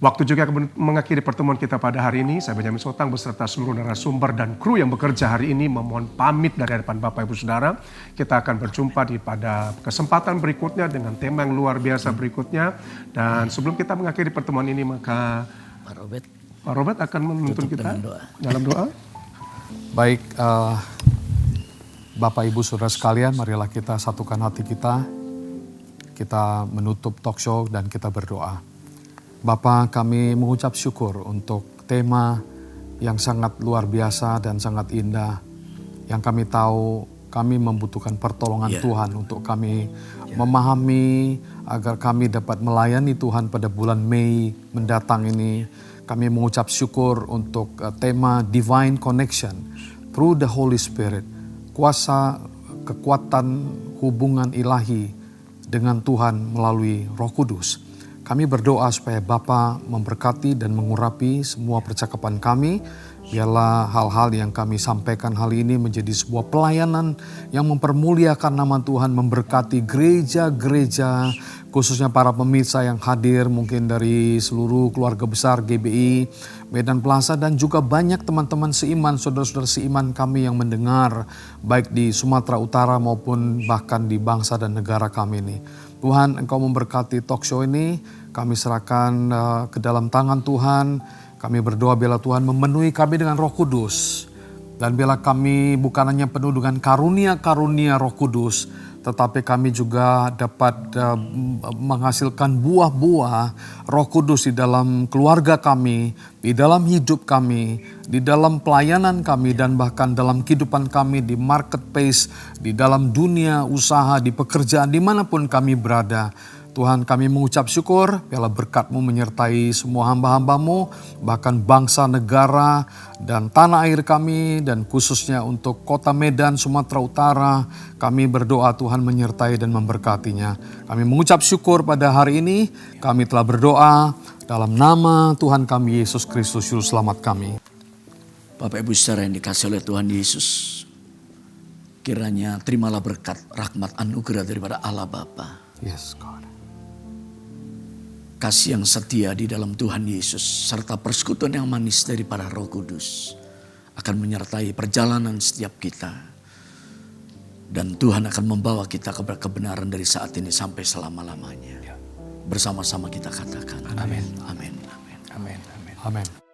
Waktu juga mengakhiri pertemuan kita pada hari ini. Saya Benyamin Sotang beserta seluruh narasumber dan kru yang bekerja hari ini memohon pamit dari hadapan Bapak Ibu Saudara. Kita akan berjumpa pada kesempatan berikutnya dengan tema yang luar biasa berikutnya. Dan sebelum kita mengakhiri pertemuan ini, maka Pak Robert akan menuntun kita dalam doa. Baik, Bapak Ibu Saudara sekalian, marilah kita satukan hati kita. Kita menutup talk show dan kita berdoa. Bapa, kami mengucap syukur untuk tema yang sangat luar biasa dan sangat indah. Yang kami tahu kami membutuhkan pertolongan Tuhan untuk kami memahami agar kami dapat melayani Tuhan pada bulan Mei mendatang ini. Kami mengucap syukur untuk tema Divine Connection through the Holy Spirit. Kuasa, kekuatan, hubungan ilahi dengan Tuhan melalui Roh Kudus. Kami berdoa supaya Bapa memberkati dan mengurapi semua percakapan kami. Biarlah hal-hal yang kami sampaikan hari ini menjadi sebuah pelayanan yang mempermuliakan nama Tuhan, memberkati gereja-gereja, khususnya para pemirsa yang hadir mungkin dari seluruh keluarga besar GBI Medan Plaza, dan juga banyak teman-teman seiman, saudara-saudara seiman kami yang mendengar baik di Sumatera Utara maupun bahkan di bangsa dan negara kami ini. Tuhan, Engkau memberkati talk show ini, kami serahkan ke dalam tangan Tuhan. Kami berdoa biarlah Tuhan memenuhi kami dengan Roh Kudus. Dan biarlah kami bukan hanya penuh dengan karunia-karunia Roh Kudus, tetapi kami juga dapat menghasilkan buah-buah Roh Kudus di dalam keluarga kami, di dalam hidup kami, di dalam pelayanan kami, dan bahkan dalam kehidupan kami di marketplace, di dalam dunia usaha, di pekerjaan, dimanapun kami berada. Tuhan kami mengucap syukur biarlah berkat-Mu menyertai semua hamba-hamba-Mu, bahkan bangsa, negara, dan tanah air kami, dan khususnya untuk kota Medan, Sumatera Utara. Kami berdoa Tuhan menyertai dan memberkatinya. Kami mengucap syukur pada hari ini, kami telah berdoa dalam nama Tuhan kami Yesus Kristus, Juru Selamat kami. Bapak Ibu saudara yang dikasih oleh Tuhan Yesus, kiranya terimalah berkat, rahmat, anugerah daripada Allah Bapa. Yes, God. Kasih yang setia di dalam Tuhan Yesus, serta persekutuan yang manis daripada Roh Kudus akan menyertai perjalanan setiap kita. Dan Tuhan akan membawa kita kepada kebenaran dari saat ini sampai selama-lamanya. Bersama-sama kita katakan. Amin. Amin. Amin. Amin. Amin. Amin.